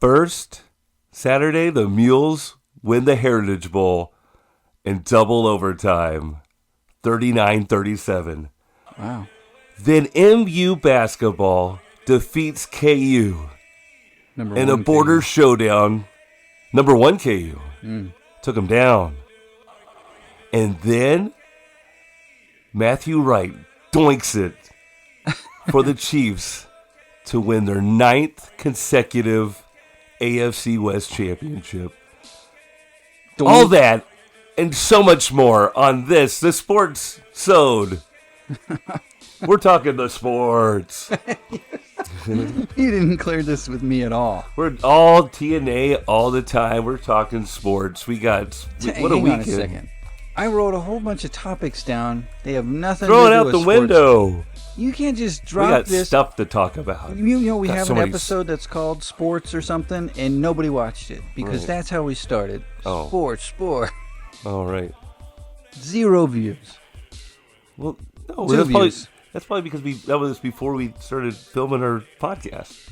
First Saturday, the Mules win the Heritage Bowl in double overtime, 39-37. Wow. Then MU basketball defeats KU in a border showdown. Number 1 KU. Took them down. And then Matthew Wright doinks it for the Chiefs to win their 9th consecutive AFC West championship. All that and so much more on this, the Sports Sode. We're talking the sports. You didn't clear this with me at all. We're all TNA all the time. We're talking sports. We got what a Hang weekend. on a second. I wrote a whole bunch of topics down. They have nothing Throw to it do out with the sports. window. You can't just We drop got this. stuff to talk about. You know, we Got have so an many episode that's called Sports or something, and nobody watched it because Right. that's how we started. Oh. Sport. All right. 0 views. Well, no, 2 views. that's probably because that was before we started filming our podcast,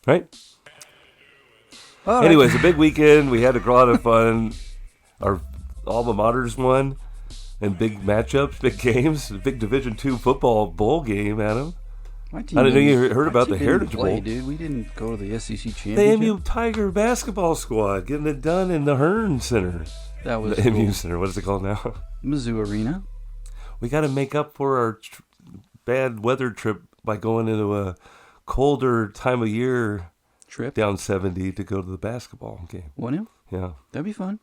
right? All right. Anyways, a big weekend. We had a lot of fun. Our alma maters won, and big matchups, big games, big Division II football bowl game, Adam. My team I didn't know you didn't- heard my about team the didn't Heritage play, Bowl. dude. We didn't go to the SEC The championship. MU Tiger basketball squad getting it done in the Hearn Center. That was The MU cool. Center. What is it called now? Mizzou Arena. We got to make up for our bad weather trip by going into a colder time of year, Trip. down 70 to go to the basketball game. Wouldn't it? Yeah. That'd be fun.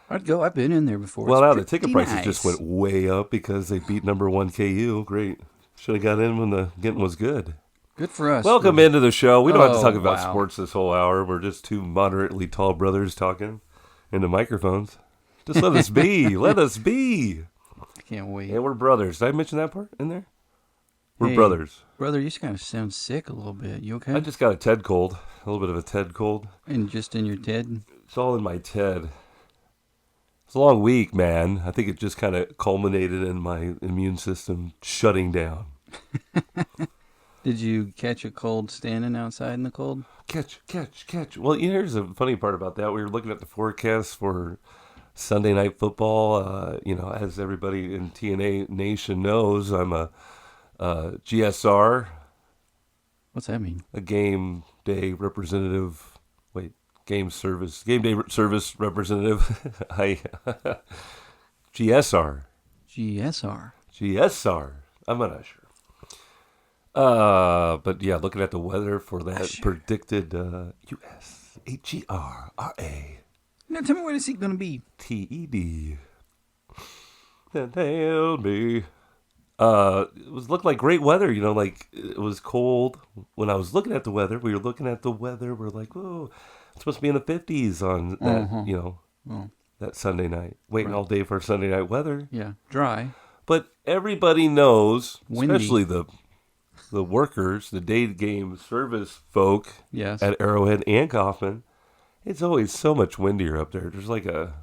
I'd go. I've been in there before. Well, It's now the ticket pretty prices just nice. went way up because they beat number 1 KU. Great. Should have got in when the getting was good. Good for us. Welcome into the show. We don't have to Oh, talk about wow. sports this whole hour. We're just two moderately tall brothers talking into microphones. Just let us be. Let us be. I can't wait. Yeah, we're brothers. Did I mention that part in there? We're Hey, brothers. Brother, you just kind of sound sick a little bit. You okay? I just got a TED cold. A little bit of a TED cold. And just in your TED? It's all in my TED. It's a long week, man. I think it just kind of culminated in my immune system shutting down. Did you catch a cold standing outside in the cold? Catch. Well, here's the funny part about that. We were looking at the forecast for Sunday Night Football. As everybody in TNA Nation knows, I'm a GSR, What's that mean? a game day representative. Game day service representative. GSR. GSR. I'm not sure. But yeah, looking at the weather for that predicted USHERRA. Now tell me what is it going to be? TED. Then tell me. It looked like great weather, it was cold. When I was looking at the weather, we're like, whoa, it's supposed to be in the 50s on that, that Sunday night. Waiting all day for Sunday night weather. Yeah, dry. But everybody knows, Windy. especially the workers, the day game service folk Yes. at Arrowhead and Kaufman, it's always so much windier up there. There's like a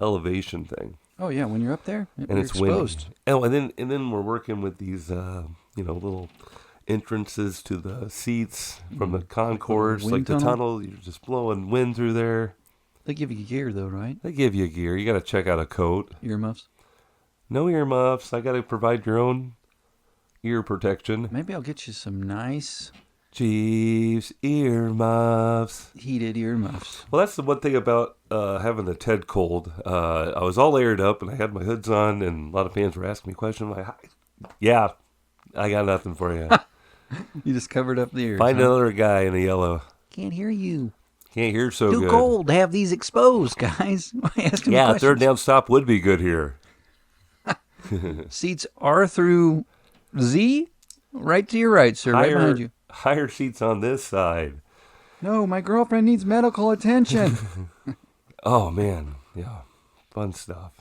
elevation thing. Oh yeah, when you're up there, And you're it's exposed. windy. Oh, and then we're working with these little entrances to the seats from the concourse, wind like the tunnel? tunnel. You're just blowing wind through there. They give you gear though, right? They give you gear. You got to check out a coat. Earmuffs. No earmuffs. I got to provide your own ear protection. Maybe I'll get you some nice Chiefs earmuffs. heated earmuffs. Well, that's the one thing about having the TED cold. I was all layered up and I had my hoods on, and a lot of fans were asking me questions. I'm like, yeah, I got nothing for you. You just covered up the ears. Find huh? another guy in the yellow. Can't hear you. Can't hear so Too good. cold to have these exposed, guys. Ask him Yeah, questions. third down stop would be good here. Seats R through Z, right to your right, sir, right behind you. Higher seats on this side. No, my girlfriend needs medical attention. Oh man, yeah, fun stuff.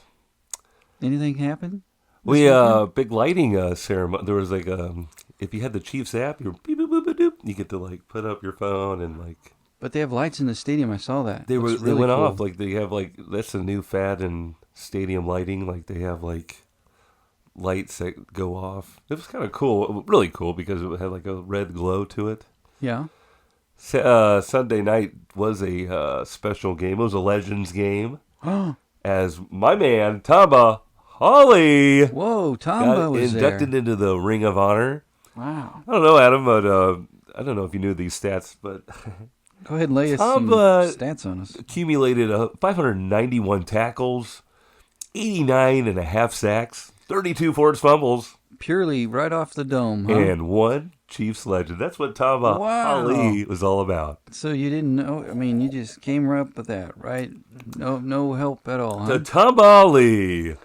Anything happen? We big lighting ceremony. There was like if you had the Chiefs app, you beep, boop, boop, boop, boop, you get to like put up your phone and like But they have lights in the stadium. I saw that. they Looks went really cool. off like they have like that's a new fad in stadium lighting. Like they have like lights that go off. It was kind of cool, really cool because it had like a red glow to it. Yeah. Sunday night was a special game. It was a Legends game. Oh, As my man, Tamba Holly, whoa, Tomba got was inducted there. into the Ring of Honor. Wow. I don't know, Adam, but I don't know if you knew these stats, but Go ahead and lay us some Tamba stats on us. accumulated 591 tackles, 89 and a half sacks, 32 forced fumbles, Purely right off the dome, huh? and one Chiefs legend. That's what Tamba Wow. Ali was all about. So you didn't know? I mean, you just came right up with that, right? No help at all, huh? The Tamba Ali,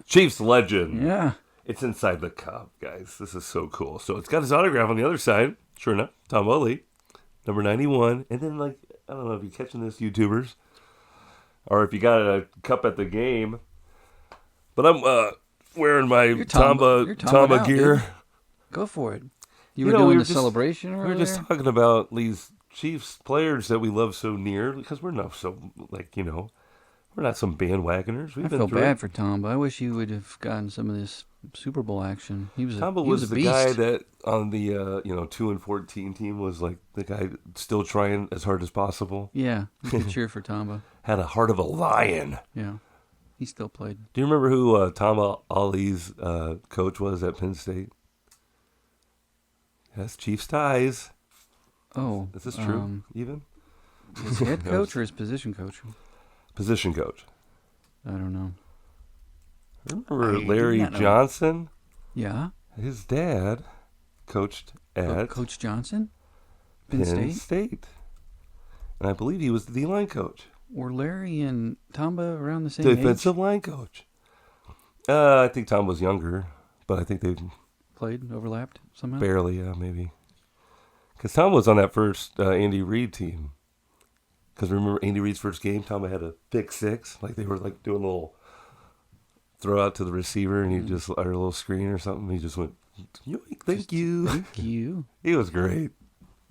Chiefs legend. Yeah. It's inside the cup, guys. This is so cool. So it's got his autograph on the other side. Sure enough, Tamba Ali, number 91. And then, like, I don't know if you're catching this, YouTubers, or if you got a cup at the game, but I'm wearing my You're Tamba Tamba gear. dude. Go for it. You You were know, doing we the were just- celebration We over were just there? talking about these Chiefs players that we love so near because we're not so, like, we're not some bandwagoners. We've I been feel through bad it. for Tomba. I wish he would have gotten some of this Super Bowl action. Tamba he was was a the beast. guy that on the 2-14 team was like the guy still trying as hard as possible. Yeah, you could cheer for Tomba. Had a heart of a lion. Yeah, he still played. Do you remember who Tamba Ali's coach was at Penn State? Yes, Chiefs ties. Oh, Is this true? Even his head coach or his position coach? position coach. I don't know. Remember I do Larry not know. Johnson? Yeah, His dad coached at Coach Johnson, Penn Penn State. State. And I believe he was the D-line coach. Were Larry and Tomba around the same Defensive line coach. I think Tom was younger, but I think they age? Played, overlapped somehow? barely, maybe. Because Tom was on that first Andy Reid team. Because remember Andy Reid's first game, Tom had a pick six. Like they were like doing a little throw out to the receiver, and he just, or a little screen or something. He just went, yoink, thank you. Thank you. He was great.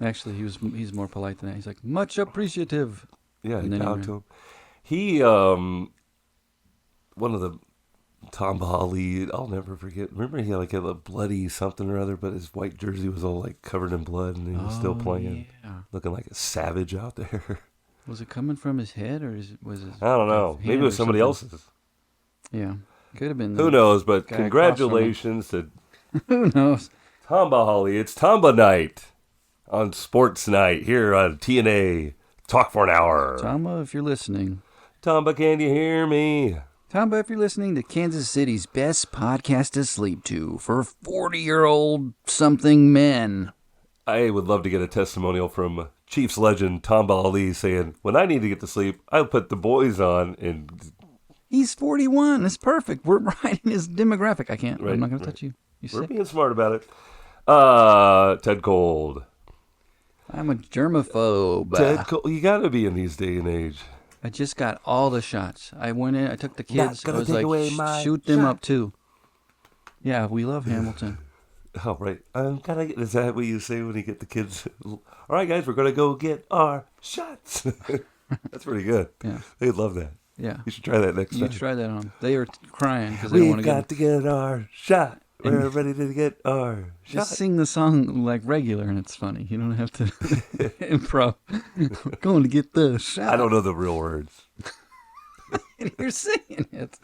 Actually, he's more polite than that. He's like, much appreciative. Yeah, he And then he bowed ran. to him. He, one of the Tom Holly, I'll never forget. Remember he had a bloody something or other, but his white jersey was all like covered in blood, and he was still playing, Yeah. looking like a savage out there. Was it coming from his head or was it? I don't know. Maybe it was somebody else's. Yeah, could have been. Who knows? But guy congratulations to Who knows? Tamba Holly. It's Tamba night on Sports Night here on TNA. Talk for an hour. Tamba, if you're listening. Tamba, can you hear me? Tamba, if you're listening to Kansas City's best podcast to sleep to for 40-year-old something men. I would love to get a testimonial from Chiefs legend Tamba Ali saying, when I need to get to sleep, I put the boys on and He's 41. It's perfect. We're right in his demographic. I can't. Right, I'm not going right. to touch you. You we're sick? being smart about it. Ted Cold. I'm a germaphobe. Ted Cold. You got to be in these day and age. I just got all the shots. I went in. I took the Not kids. I gonna was take like, away my shoot them shot." up too. Yeah, we love Hamilton. Oh, right. Is that what you say when you get the kids? All right, guys, we're going to go get our shots. That's pretty good. Yeah. They'd love that. Yeah. You should try that next You time. try that on. They are crying because they don't want We've to got to get our shot. We're ready to get our shot. Just sing the song like regular, and it's funny. You don't have to improv. We're going to get the shot. I don't know the real words. You're singing it.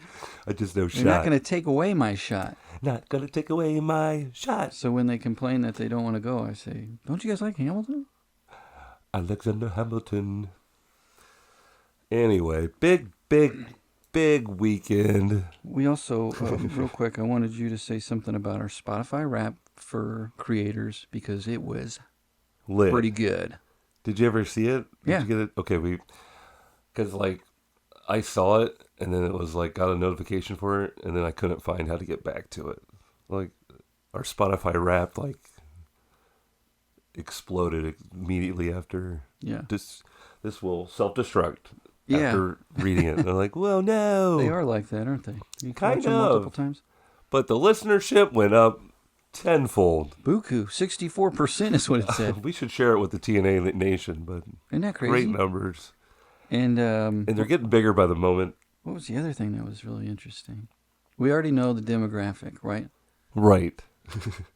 I just know You're not shot. going to take away my shot. Not gonna take away my shot. So when they complain that they don't want to go, I say, "Don't you guys like Hamilton?" Alexander Hamilton. Anyway, big weekend. We also, real quick, I wanted you to say something about our Spotify rap for creators because it was Lit. pretty good. Did you ever see it? Did Yeah. you get it? Okay, because I saw it and then it was like got a notification for it and then I couldn't find how to get back to it. Like our Spotify rap exploded immediately after. Yeah. This will self-destruct Yeah. after reading it. And I'm like, well, no. They are like that, aren't they? You can Kind watch them of. multiple times. But the listenership went up tenfold. Buku, 64% is what it said. We should share it with the TNA Nation, but Isn't that great crazy? numbers. And And they're getting bigger by the moment. what was the other thing that was really interesting? We already know the demographic, right? Right.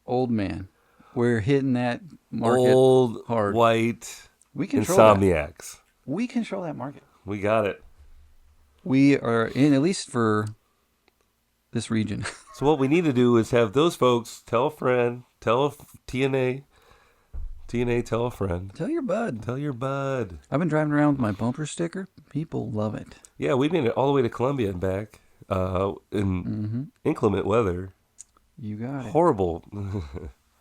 Old man. We're hitting that market Old, hard. white, We control that. insomniacs. We control that market. We got it. We are in, at least for this region. So what we need to do is have those folks tell a friend, tell a TNA, tell a friend. Tell your bud. Tell your bud. I've been driving around with my bumper sticker. People love it. Yeah, we made it all the way to Columbia and back in inclement weather. You got it. Horrible,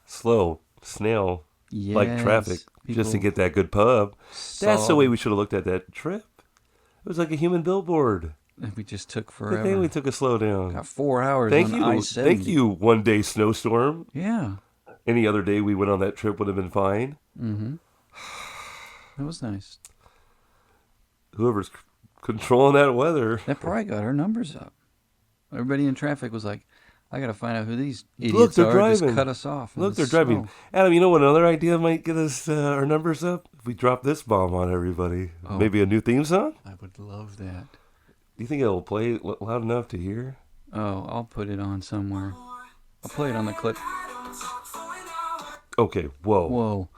slow, snail-like traffic just to get that good pub. That's the way we should have looked at that trip. It was like a human billboard. We just took Good forever. thing we took a slow down. Got 4 hours Thank on you. I-70. Thank you, one-day snowstorm. Yeah. Any other day we went on that trip would have been fine. Mm-hmm. That was nice. Whoever's controlling that weather. That probably got our numbers up. Everybody in traffic was like, I got to find out who these idiots they're are. driving. Just cut us off. Look, they're driving. Adam, you know what another idea might get us our numbers up? If we drop this bomb on everybody. Oh. Maybe a new theme song? I would love that. Do you think it'll play loud enough to hear? Oh, I'll put it on somewhere. I'll play it on the clip. Okay, whoa. Whoa.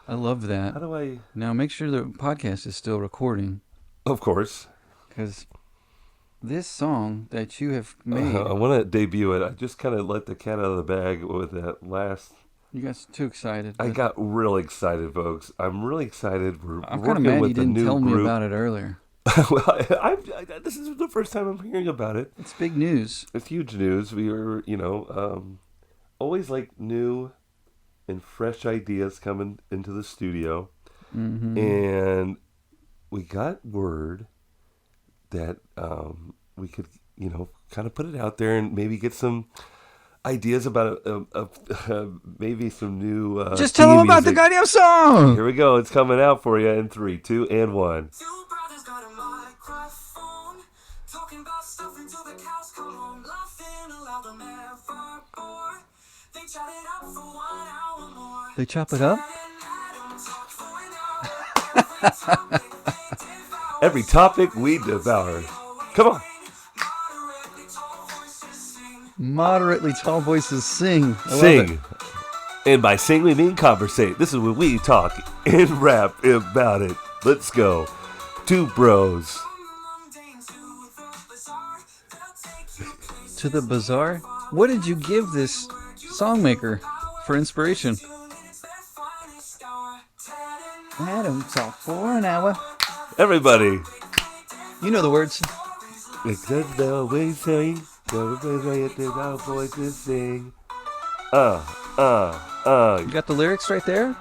I love that. How do I... Now make sure the podcast is still recording, Of course. because this song that you have made, I want to debut it. I just kind of let the cat out of the bag with that last... you got too excited. I but got really excited, folks. I'm really excited. We're I'm kind of working mad you with the didn't new tell me group. about it earlier. Well, this is the first time I'm hearing about it. It's big news. It's huge news. We were, always like new and fresh ideas coming into the studio. Mm-hmm. And we got word that we could, kind of put it out there and maybe get some ideas about maybe some new Just tell them theme about the music. goddamn song! Here we go. It's coming out for you in 3, 2, and 1. Two brothers got a microphone, talking about stuff until the cows come home, laughing aloud, I'm never bored. They chat it up for 1 hour more. They chop it up? Every topic we devour. Come on. Moderately tall voices sing. I love Sing. it. And by sing, we mean conversate. This is when we talk and rap about it. Let's go. Two bros. To the bazaar? What did you give this songmaker for inspiration? Adam talk for an hour. Everybody. You know the words. Except the way sing. Our voices sing. You got the lyrics right there?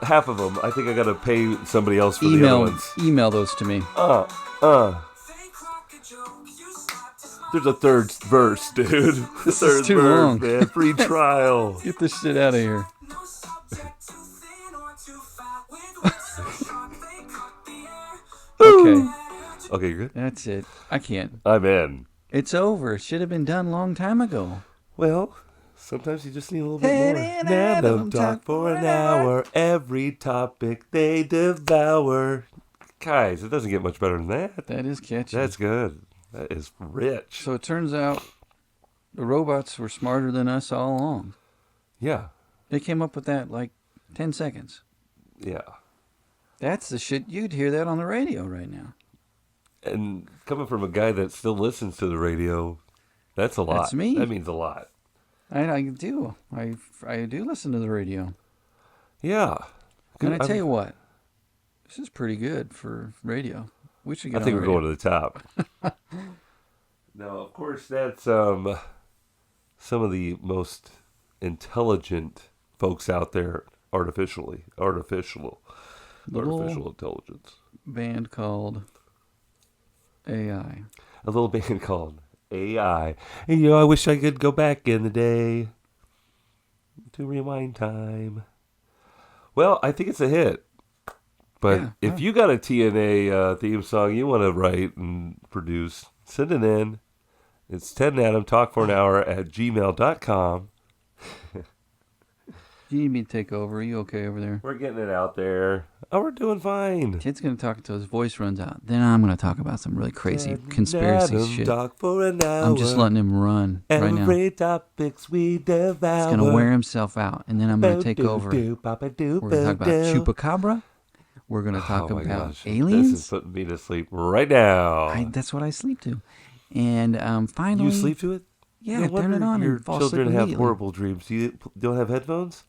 Half of them. I think I gotta pay somebody else for the other ones. Email those to me. There's a third verse, dude. This third is too verse, long. man. Free trial. Get this shit out of here. Okay, Okay, you're good? that's it. I can't. I'm in. It's over. It should have been done long time ago. Well, sometimes you just need a little bit Ted more. and Adam Adam talk for an hour. Every topic they devour. Guys, it doesn't get much better than that. That is catchy. That's good. That is rich. So it turns out the robots were smarter than us all along. Yeah. They came up with that like 10 seconds. Yeah. That's the shit. You'd hear that on the radio right now. And coming from a guy that still listens to the radio, that's a lot. That's me. That means a lot. I do. I do listen to the radio. Yeah. And I tell you what, this is pretty good for radio. We should get I think on we're the going to the top. Now, of course, that's some of the most intelligent folks out there artificial intelligence. band called AI. A little band called AI. And, I wish I could go back in the day to rewind time. Well, I think it's a hit. But Yeah, if you got a TNA theme song you want to write and produce, send it in. It's Ted and Adam Talk for an Hour at gmail.com. You need me to take over. Are you okay over there? We're getting it out there. Oh, we're doing fine. Ted's going to talk until his voice runs out. Then I'm going to talk about some really crazy conspiracy Adam shit. Talk for an hour. I'm just letting him run right now. Every topics we devour. He's going to wear himself out. And then I'm going to take over. We're going to talk about Chupacabra. We're going to talk Oh my about gosh. aliens. This is putting me to sleep right now. That's what I sleep to. And finally... You sleep to it? Yeah, No turn it wonder on your and fall asleep children have immediately. horrible dreams. You don't have headphones?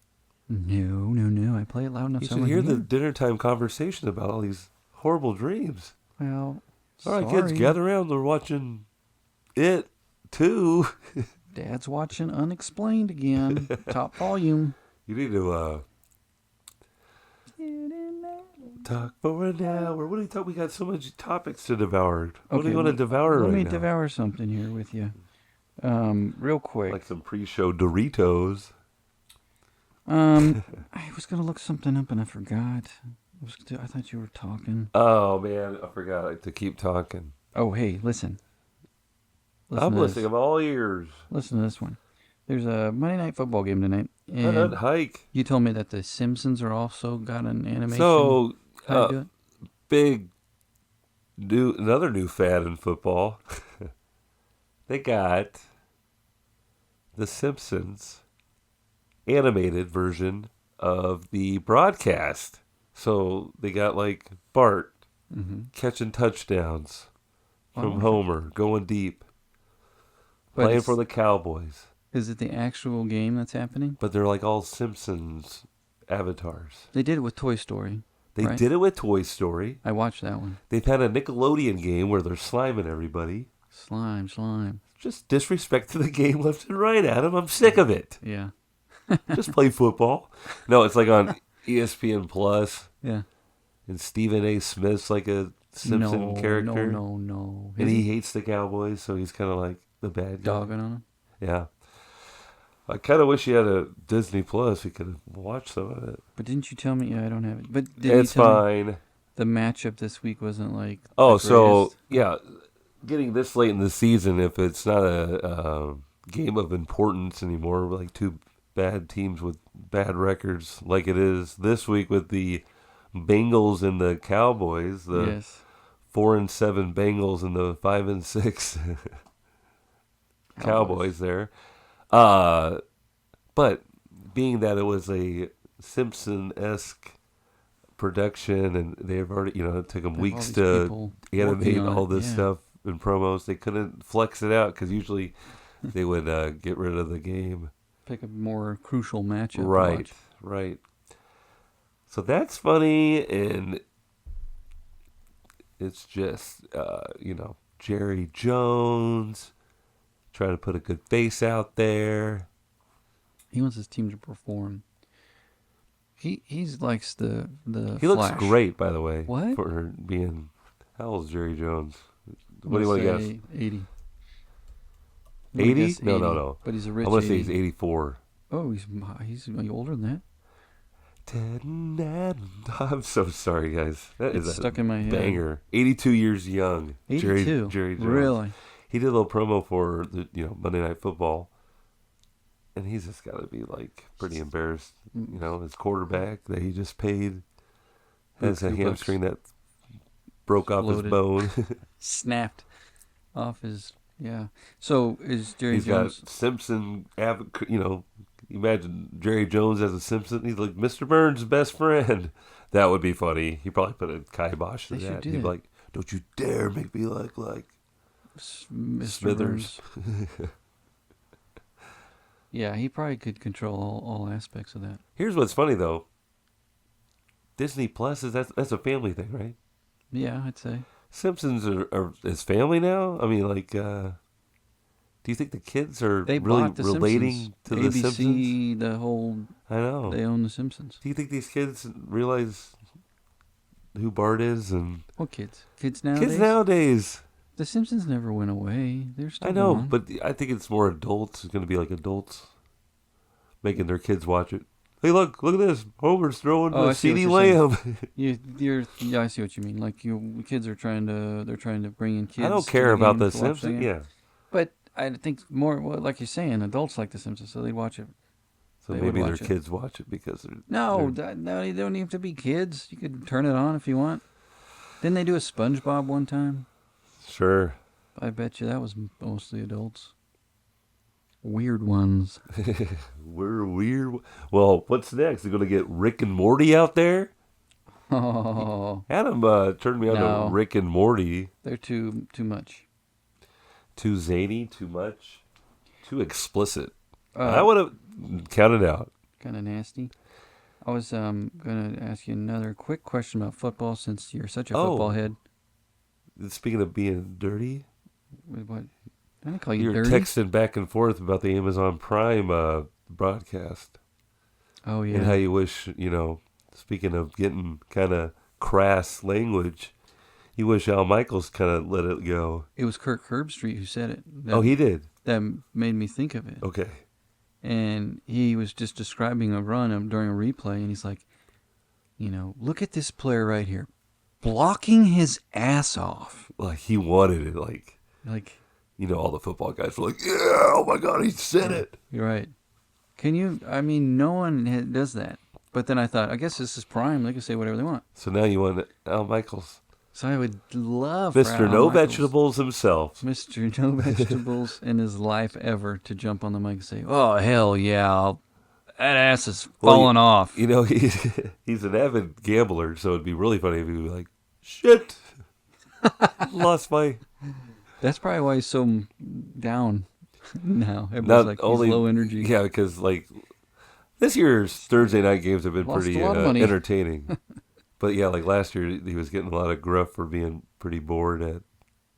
No. I play it loud enough You so should I hear can the hear. dinner time conversation about all these horrible dreams. Well, All right, sorry. kids, gather around. They're watching it, too. Dad's watching Unexplained again. Top volume. You need to talk for an hour. What do you talk? We got so much topics to devour. What do you want to devour Let right me now? devour something here with you. Real quick. Like some pre-show Doritos. I was going to look something up and I forgot. I thought you were talking. Oh, man. I forgot to keep talking. Oh, hey, listen. I'm to listening. this. I'm all ears. Listen to this one. There's a Monday Night Football game tonight. And Hike. you told me that the Simpsons are also got an animation. So, How do you do it? big another new fad in football. They got the Simpsons animated version of the broadcast. So they got like Bart catching touchdowns from Oh. Homer, going deep, But playing it's- for the Cowboys. Is it the actual game that's happening? But they're like all Simpsons avatars. They did it with Toy Story. They right? did it with Toy Story. I watched that one. They've had a Nickelodeon game where they're sliming everybody. Slime. Just disrespect to the game left and right, Adam. I'm sick of it. Yeah. Just play football. No, it's like on ESPN Plus, Yeah. and Stephen A. Smith's like a Simpson character. No. And he hates the Cowboys, so he's kind of like the bad guy. dogging on him. Yeah. I kind of wish he had a Disney Plus. We could have watched some of it. But didn't you tell me? Yeah, I don't have it. But did you It's tell me fine. the matchup this week wasn't like Oh, the so greatest? yeah, getting this late in the season, if it's not a game of importance anymore, like two bad teams with bad records, like it is this week with the Bengals and the Cowboys, the Yes. 4-7 Bengals and the 5-6 Cowboys there. But being that it was a Simpson-esque production, and they've already, it took them Have all weeks these to people animate working on all it, this yeah. stuff in promos. They couldn't flex it out because usually they would get rid of the game. Pick a more crucial matchup. to Right, watch. right. So that's funny, and it's just, Jerry Jones trying to put a good face out there. He wants his team to perform. He likes the He looks Flash. great, by the way. What? For being, how old is Jerry Jones? I'm What do you want to gonna guess? say 80. 80? No. But he's a rich I'm going to say 80. he's 84. Oh, he's older than that. I'm so sorry, guys. That It's is a stuck in my head. banger. 82 years young. 82. Jerry Jones. Really? He did a little promo for the Monday Night Football, and he's just got to be like pretty embarrassed. His quarterback that he just paid has a $2 hamstring that broke off his Exploded. bone. Snapped off his. Yeah. So is Jerry He's Jones? got Simpson. Imagine Jerry Jones as a Simpson. He's like Mr. Burns' best friend. That would be funny. He probably put a kibosh to They should that. do He'd be that. like, "Don't you dare make me look like Mr. Smithers." Burns. Yeah, he probably could control all aspects of that. Here's what's funny though. Disney Plus that's a family thing, right? Yeah, I'd say. Simpsons are is family now. I mean, like, do you think the kids are They really bought the relating Simpsons. to the ABC, Simpsons? the whole. I know. They own the Simpsons. Do you think these kids realize who Bart is and What kids? Kids nowadays. kids nowadays? The Simpsons never went away. They're still. I know, on. but I think it's more adults. It's going to be like adults making their kids watch it. Hey, look at this. Homer's throwing Oh, I a see what CD you're saying. Lamb. Yeah, I see what you mean. Like kids are trying to bring in kids. I don't to care the about game the to watch Simpsons. game. Yeah. But I think more, well, like you're saying, adults like the Simpsons, so they watch it. So They would maybe their watch it. kids watch it because they're No, no, they don't even have to be kids. You could turn it on if you want. Didn't they do a SpongeBob one time? sure. I bet you that was mostly adults. Weird ones. We're weird. Well, what's next? They're going to get Rick and Morty out there? Oh, football. Adam turned me on No. to Rick and Morty. They're too much. Too zany, too much, too explicit. I would have counted out. Kind of nasty. I was going to ask you another quick question about football since you're such a football head. Speaking of being dirty, What? I didn't call you you're dirty. texting back and forth about the Amazon Prime broadcast. Oh, yeah. And how you wish, speaking of getting kind of crass language, you wish Al Michaels kind of let it go. It was Kirk Herbstreit who said it. He did? That made me think of it. Okay. And he was just describing a run during a replay, and he's like, look at this player right here, blocking his ass off. Like, he wanted it. Like, all the football guys were like, yeah, oh my God, he said it. You're right. No one does that. But then I thought, I guess this is Prime. They can say whatever they want. So now you want Al Michaels. So I would love Mr. for Al No Michaels, Vegetables himself. Mr. No Vegetables in his life ever to jump on the mic and say, oh, hell yeah, that ass is falling off. He's an avid gambler, so it'd be really funny if he was like, shit, lost my... That's probably why he's so down now. Everybody's like, he's low energy. Yeah, because, this year's Thursday night games have been Lost pretty a lot of money. entertaining. But, yeah, last year he was getting a lot of gruff for being pretty bored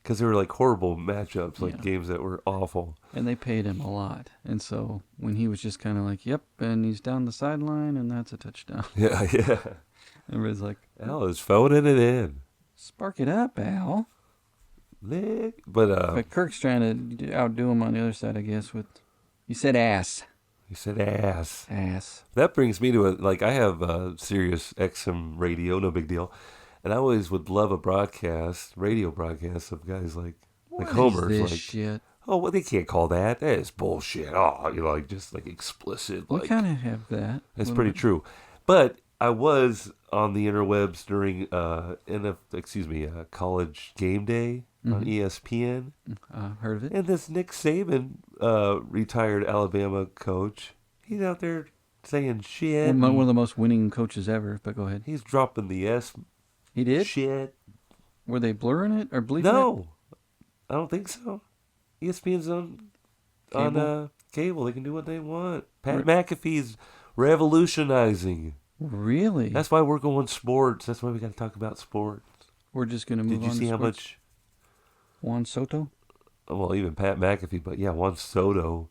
because they were, horrible matchups, games that were awful. And they paid him a lot. And so when he was just kind of like, yep, and he's down the sideline, and that's a touchdown. Yeah. Everybody's like, Al is phoning it in. spark it up, Al. But But Kirk's trying to outdo him on the other side, I guess, with, you said ass. he said ass. Ass. That brings me to I have Sirius XM radio, no big deal. And I always would love a radio broadcast of guys like Homer. What is this shit? Oh, well, they can't call that. That is bullshit. Oh, just explicit. We kind of have that. That's pretty true. But I was on the interwebs during college game day on ESPN. Heard of it? And this Nick Saban, retired Alabama coach, he's out there saying shit. One of the most winning coaches ever, but go ahead. He's dropping the S. He did? Shit. Were they blurring it or bleeping it? No, I don't think so. ESPN's on cable. They can do what they want. Pat McAfee's revolutionizing. Really? That's why we're going sports. That's why we got to talk about sports. We're just going to move on. Did you see how sports. much? Juan Soto? Well, even Pat McAfee, but yeah, Juan Soto.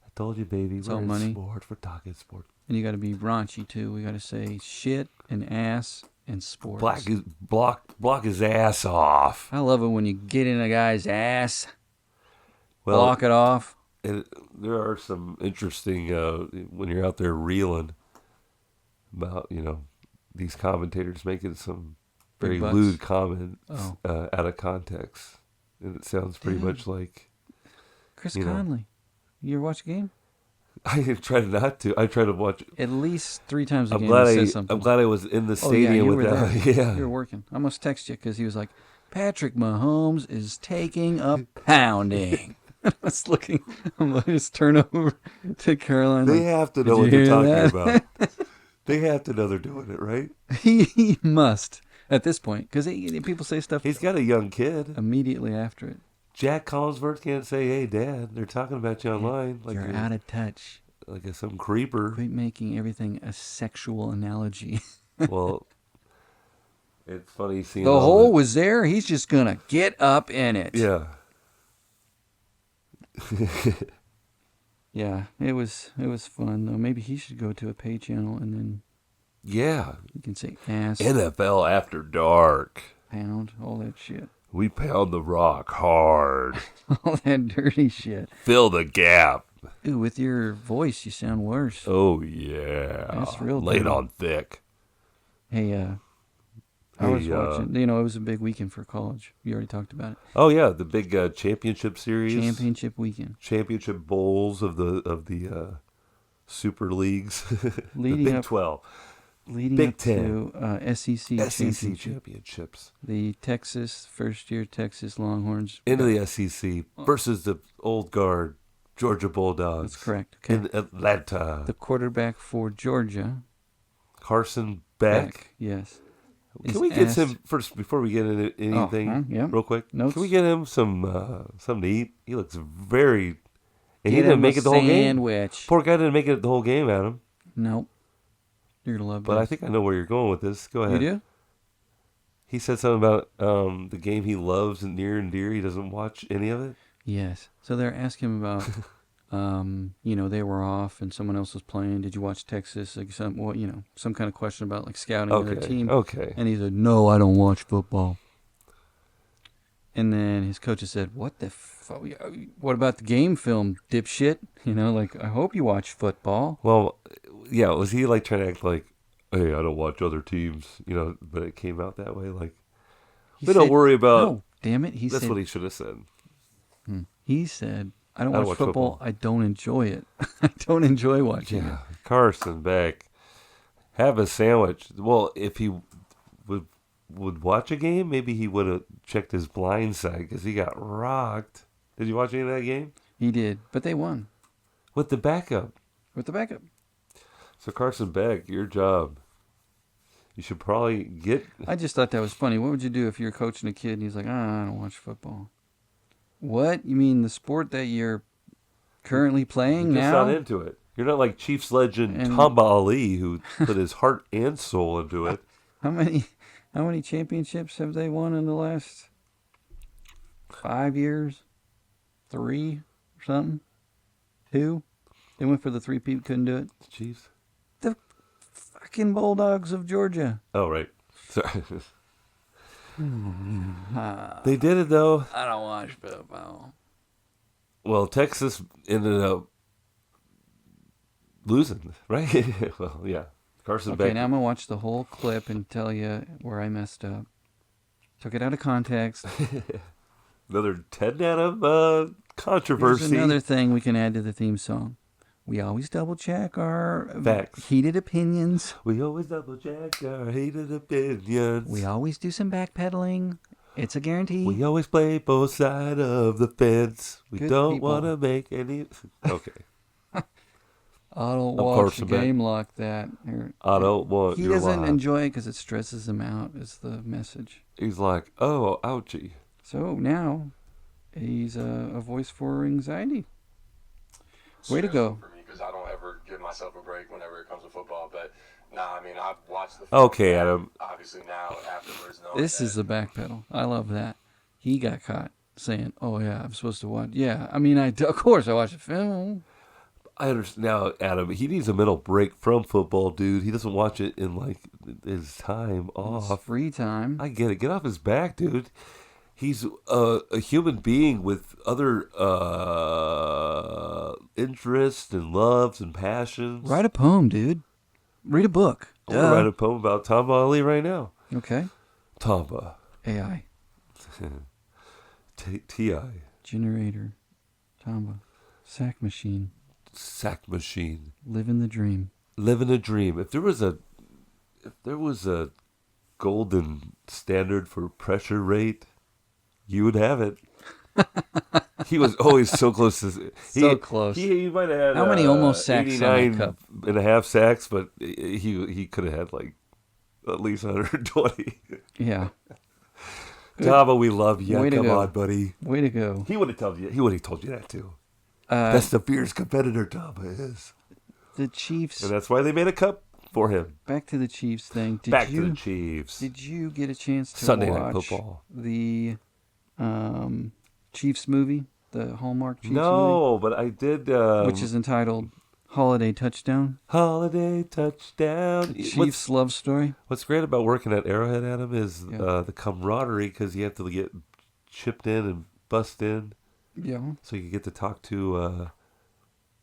I told you, baby, all we're in money. sports. We're talking sports. And you got to be raunchy, too. We got to say shit and ass and sports. Block his ass off. I love it when you get in a guy's ass, Well, block it off. There are some interesting, when you're out there reeling about, these commentators making some very Big butts. lewd comments Oh. out of context. And it sounds pretty much like... Chris you know. Conley. You ever watch a game? I try not to. I try to watch... At least 3 times a I'm game glad he says something. I'm glad I was in the Oh, yeah, stadium you with were that. there. Yeah. You were working. I almost text you because he was like, Patrick Mahomes is taking a pounding. I was looking. I'm like, just turn over to Caroline. They like, have to "Did know you what they're hear talking that?" about. They have to know they're doing it, right? He must at this point because people say stuff He's got a young kid. immediately after it. Jack Collinsworth can't say, "Hey, Dad, they're talking about you online." Like You're out of touch. like some creeper. Quit making everything a sexual analogy. Well, it's funny seeing The all hole was there. He's just gonna get up in it. Yeah. Yeah, it was fun though. Maybe he should go to a pay channel and then Yeah. you can say ass, NFL After Dark. pound, all that shit. We pound the rock hard. All that dirty shit. Fill the gap. Ooh, with your voice, you sound worse. Oh, yeah. That's real Laid dirty. on thick. Hey, I was Hey, watching. It was a big weekend for college. You already talked about it. Oh, yeah. The big championship series. Championship weekend. Championship bowls of the super leagues. Leading the Big up- 12. Leading Big up Ten. to SEC SEC championship. championships. The first-year Texas Longhorns. Into the SEC versus the old guard Georgia Bulldogs. That's correct. Okay. In Atlanta. The quarterback for Georgia. Carson Beck Yes. is Can we get asked, him first before we get into anything? yeah. Real quick. Notes. Can we get him something to eat? He looks very. And he Get didn't him make a it the whole game. sandwich. Poor guy didn't make it the whole game, Adam. Nope. You're gonna love But this. I think I know where you're going with this. Go ahead. You do? He said something about the game he loves and near and dear. He doesn't watch any of it. Yes. So they're asking him about, they were off and someone else was playing. Did you watch Texas? Like some kind of question about like scouting their team. Okay. And he said, "No, I don't watch football." And then his coaches said, "What the fuck? What about the game film, dipshit? I hope you watch football." Well, yeah. Was he like trying to act like, hey, I don't watch other teams, but it came out that way. Like, don't worry about. No, damn it. That's what he should have said. He said, I don't watch football. I don't enjoy it. I don't enjoy watching it. Carson Beck, have a sandwich. Well, if he would watch a game, maybe he would have checked his blind side because he got rocked. Did you watch any of that game? He did, but they won. With the backup. So Carson Beck, your job. You should probably get. I just thought that was funny. What would you do if you're coaching a kid and he's like, I don't watch football? What? You mean the sport that you're currently playing You're now? just not into it. You're not like Chiefs legend Tamba Ali, who put his heart and soul into it. How many championships have they won in the last 5 years? 3 or something? 2? They went for the 3-peat, couldn't do it. Chiefs? The fucking Bulldogs of Georgia. Oh, right. Sorry. They did it, though. I don't watch football. Well, Texas ended up losing, right? Well, yeah. Carson Beck. Okay, now I'm going to watch the whole clip and tell you where I messed up. Took it out of context. Another 10 out of controversy. Here's another thing we can add to the theme song. We always double check our Facts. heated opinions. We always double check our hated opinions. We always do some backpedaling. It's a guarantee. We always play both sides of the fence. We Good don't people. want to make any. Okay. I don't Of watch course, a man. game like that. I don't want He your doesn't life. enjoy it because it stresses him out, is the message. He's like, oh, ouchie. So now he's a voice for anxiety. Way to go. For me, because I don't ever give myself a break whenever it comes to football. But I mean, I've watched the film Okay, Adam. obviously now afterwards. Knowing This that is the backpedal. I love that. He got caught saying, "Oh yeah, I'm supposed to watch." Yeah, I mean, of course I watch the film. I understand now, Adam. He needs a mental break from football, dude. He doesn't watch it in like his time It's off. free time. I get it. Get off his back, dude. He's a human being with other interests and loves and passions. Write a poem, dude. Read a book. I'm going to write a poem about Tamba Ali right now. Okay. Tamba. AI. T.I. Generator. Tamba. Sack machine. Sack machine. Living the dream. Living a dream. If there was a golden standard for pressure rate, you would have it. He was always so close to So close. He might have had How many almost sacks on that 89 cup? and a half sacks, but he could have had like at least 120. Yeah. Tava, we love you. Way to Come go. on, buddy. Way to go. He would have told you. He would have told you that too. Uh, That's the fierce competitor Tava is, the Chiefs. and that's why they made a cup for him. Back to the Chiefs thing. Back to the Chiefs. Did you get a chance to Sunday Night watch Football. the Chiefs movie, the Hallmark Chiefs No, but I did. movie, which is entitled Holiday Touchdown? Holiday Touchdown. Chiefs love story. What's great about working at Arrowhead, Adam, is Yeah. the camaraderie because you have to get chipped in and bust in, Yeah. so you get to talk to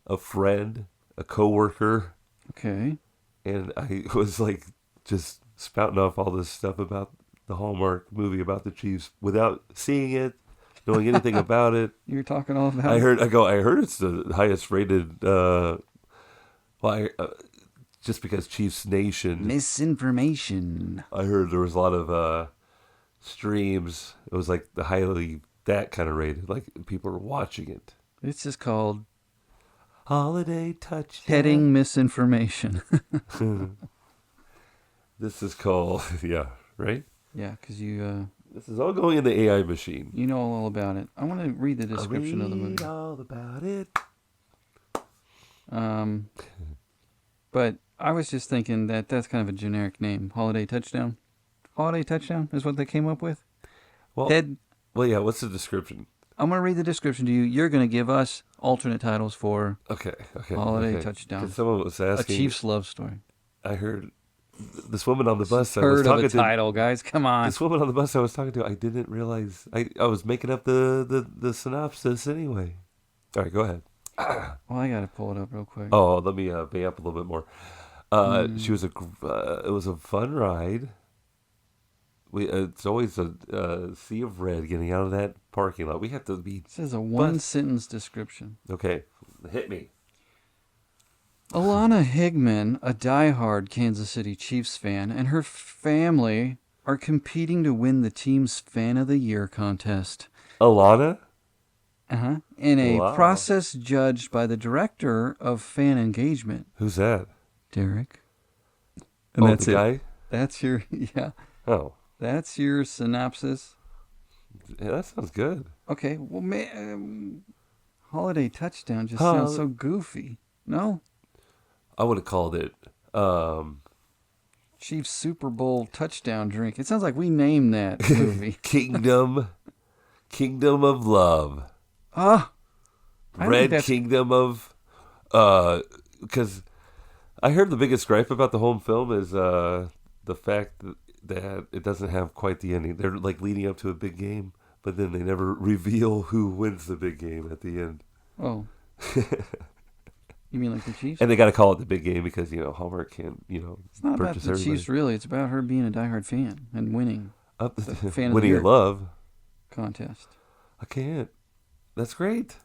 a friend, a coworker, Okay. and I was like just spouting off all this stuff about the Hallmark movie about the Chiefs without seeing it, knowing anything about it. You're talking all about I heard it's the highest rated. Just because Chiefs Nation. misinformation. I heard there was a lot of streams. It was like the highly that kind of rated. Like people were watching it. This is called Holiday Touchdown. heading misinformation. This is called right? Yeah, because you This is all going in the AI machine. you know all about it. I want to read the description of the movie. All about it. But I was just thinking that that's kind of a generic name. Holiday Touchdown. Holiday Touchdown is what they came up with. Well, Ted, yeah. What's the description? I'm going to read the description to you. You're going to give us alternate titles for Okay. Holiday okay. Touchdown. 'Cause someone was A asking. Chief's love story. I heard this woman on the bus I was Heard of talking a to. title, guys. Come on. This woman on the bus I was talking to. I didn't realize I was making up the synopsis anyway. All right, go ahead. Well, I got to pull it up real quick. Oh, let me bang up a little bit more. She was it was a fun ride. It's always a sea of red getting out of that parking lot. We have to be It says a one-sentence description. okay. Hit me. Alana Higman, a diehard Kansas City Chiefs fan, and her family are competing to win the team's Fan of the Year contest. Alana. In a Wow. process judged by the director of fan engagement, Who's that? Derek. And that's the guy. That's your yeah. Oh, That's your synopsis. yeah, that sounds good. Okay, well, Holiday Touchdown just sounds so goofy. No, I would have called it. Chiefs Super Bowl touchdown drink. It sounds like we named that movie. Kingdom of Love. Ah, I think Red that's- Kingdom of, because I heard the biggest gripe about the home film is the fact that it doesn't have quite the ending. They're like leading up to a big game, but then they never reveal who wins the big game at the end. Oh, you mean like the Chiefs? And they got to call it the big game because Hallmark can't It's not about purchase the everybody. Chiefs, really. It's about her being a diehard fan and winning Up the Fan of the winning Year in love. contest. I can't. That's great.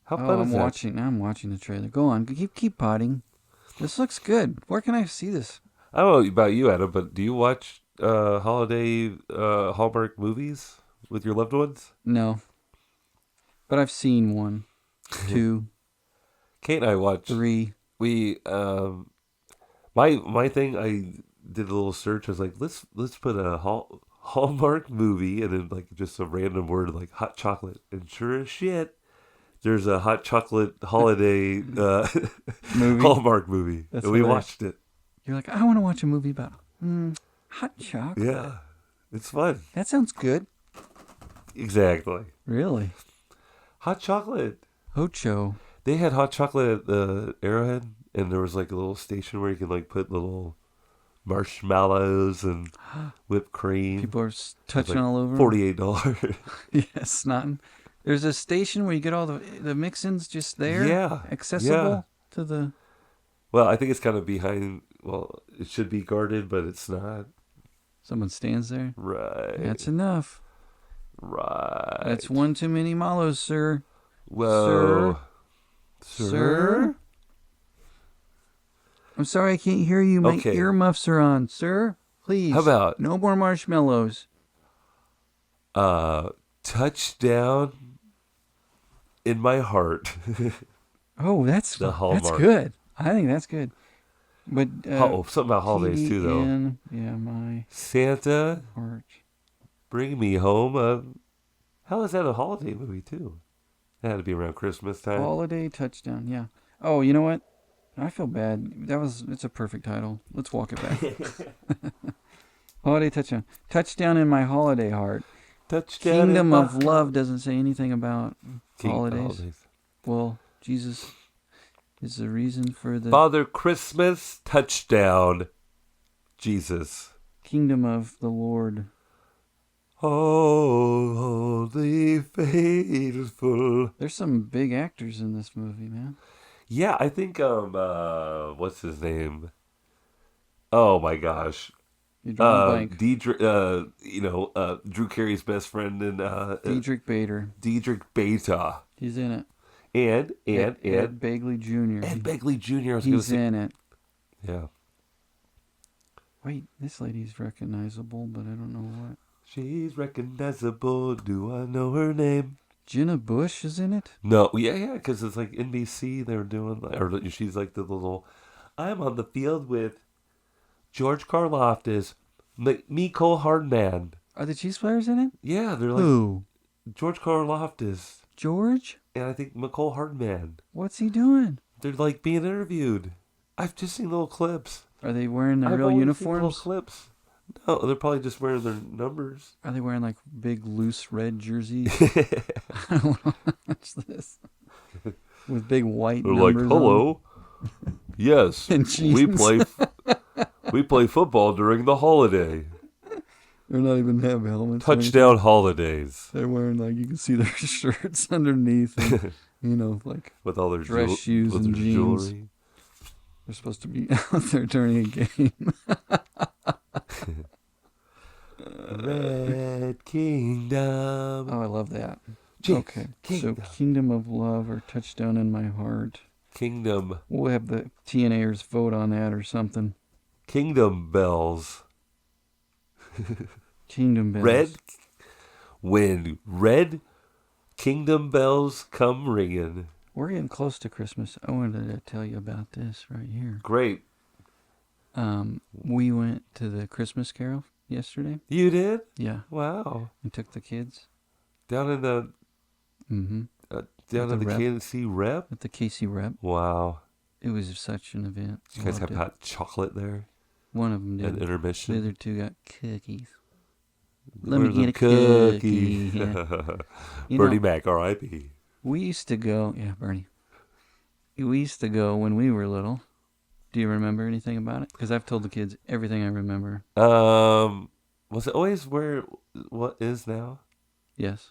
How Oh, fun I'm is that? watching. I'm watching the trailer. Go on. Keep potting. This looks good. Where can I see this? I don't know about you, Adam, but do you watch holiday Hallmark movies with your loved ones? No, but I've seen 1, 2, Kate and I watch. 3. We my thing. I did a little search. I was like, let's put a Hallmark movie and then like just a random word like hot chocolate. And sure as shit, there's a hot chocolate holiday Movie? Hallmark movie, That's and we hilarious. watched it. You're like, I want to watch a movie about hot chocolate. Yeah, it's fun. That sounds good. Exactly. Really? Hot chocolate. Ocho. They had hot chocolate at the Arrowhead, and there was like a little station where you can like put little marshmallows and whipped cream. People are touching all over. $48. Yes, not. There's a station where you get all the mix-ins just there. Yeah, Accessible yeah. to the. Well, I think it's kind of behind. Well, it should be guarded, but it's not. Someone stands there. Right. That's enough. right. That's one too many Malos, sir. Whoa. Sir? I'm sorry I can't hear you. My Okay. earmuffs are on. Sir, please. How about- no more marshmallows? Touchdown in my heart. Oh, that's The that's Hallmark. good. I think that's good. But Something about holidays too, though. TDN, yeah, my Santa, heart. bring me home. How is that a holiday movie too? It had to be around Christmas time. Holiday touchdown. Yeah. Oh, you know what? I feel bad. It's a perfect title. Let's walk it back. Holiday touchdown. Touchdown in my holiday heart. Touchdown. Kingdom in my of Love doesn't say anything about holidays. holidays. Well, Jesus is the reason for the Father Christmas, touchdown, Jesus. kingdom of the Lord. Oh, holy faithful. There's some big actors in this movie, man. Yeah, I think what's his name? Oh my gosh. You're drawing a blank. Drew Carey's best friend and Diedrich Bader. Diedrich Beta. He's in it. And Ed Begley Jr. Ed Begley Jr. I was gonna He's say, in it. yeah. Wait, this lady's recognizable, but I don't know what. She's recognizable. Do I know her name? Jenna Bush is in it? No, yeah, because it's like NBC. They're doing, or she's like the little. I'm on the field with George Karloftis. Miko Hardman. Are the Chiefs players in it? Yeah, they're like Who? George Karlaftis George? and I think Nicole Hardman. What's he doing? They're like being interviewed. I've just seen little clips. Are they wearing their I've real only seen uniforms? little clips. No, they're probably just wearing their numbers. Are they wearing like big loose red jerseys? I don't want to watch this. With big white They're like, numbers hello. Yes, And we jeans. play football during the holiday. They're not even have helmets. or anything. Touchdown holidays. They're wearing like you can see their shirts underneath, and, like With all their dress shoes with and their jeans. jewelry. They're supposed to be out there during a game. Red Kingdom. Oh, I love that. Chiefs, Okay, Kingdom. so Kingdom of Love or Touchdown in My Heart. Kingdom. We'll have the TNAers vote on that or something. Kingdom bells. Kingdom Bells. Red. When red kingdom bells come ringing. We're getting close to Christmas. I wanted to tell you about this right here. Great. We went to the Christmas Carol yesterday. You did? Yeah, Wow. and took the kids. Down in the Mm-hmm. down At in the the rep. KNC rep. At the Casey Rep. Wow. It was such an event. You guys Loved have it. hot chocolate there One of them at did. The intermission. other two got cookies. Let me Where's get the a cookie. cookie? Yeah. You Bernie know, Mac, R.I.P. we used to go. Yeah, Bernie. We used to go when we were little. Do you remember anything about it? Because I've told the kids everything I remember. Was it always where what is now? Yes.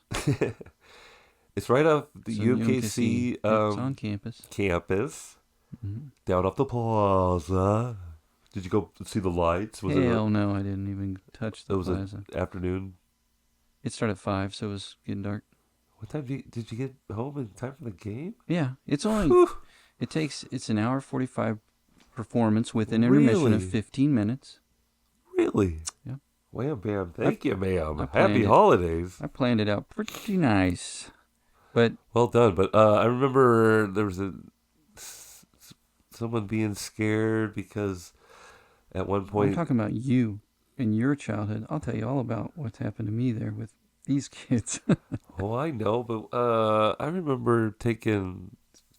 It's right off the It's on UMKC It's on campus. campus, Mm-hmm. down off the plaza. Did you go see the lights? Was Hell no, I didn't even touch it the was plaza. an afternoon? It started at 5, so it was getting dark. What time did you get home in time for the game? Yeah, it's only. Whew. It's an hour 45 performance with an intermission of Really? 15 minutes. Really? Yeah. Wham bam. Thank you, ma'am. I planned Happy it. holidays. I planned it out pretty nice, but Well done. But I remember there was someone being scared because at one I'm point talking about you and your childhood. I'll tell you all about what's happened to me there with these kids. Oh, I know, but I remember taking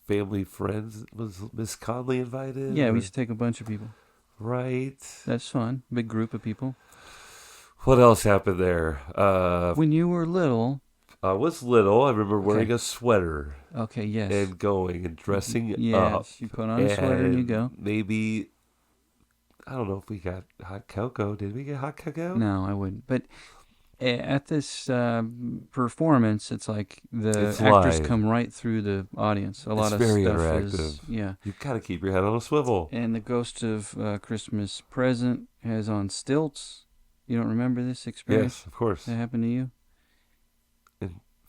family friends. Was Miss Conley invited? Yeah, or- we used to take a bunch of people. Right. That's fun. Big group of people. What else happened there? When you were little, I was little. I remember wearing Okay. a sweater okay, yes. and going and dressing up. Yes, you put on a sweater and you go. Maybe, I don't know if we got hot cocoa. Did we get hot cocoa? No, I wouldn't. But at this performance, it's like the It's actors live. come right through the audience. A lot of very stuff interactive. is, yeah. You've got to keep your head on a swivel. And the Ghost of Christmas Present has on stilts. You don't remember this experience Yes, of course. that happened to you?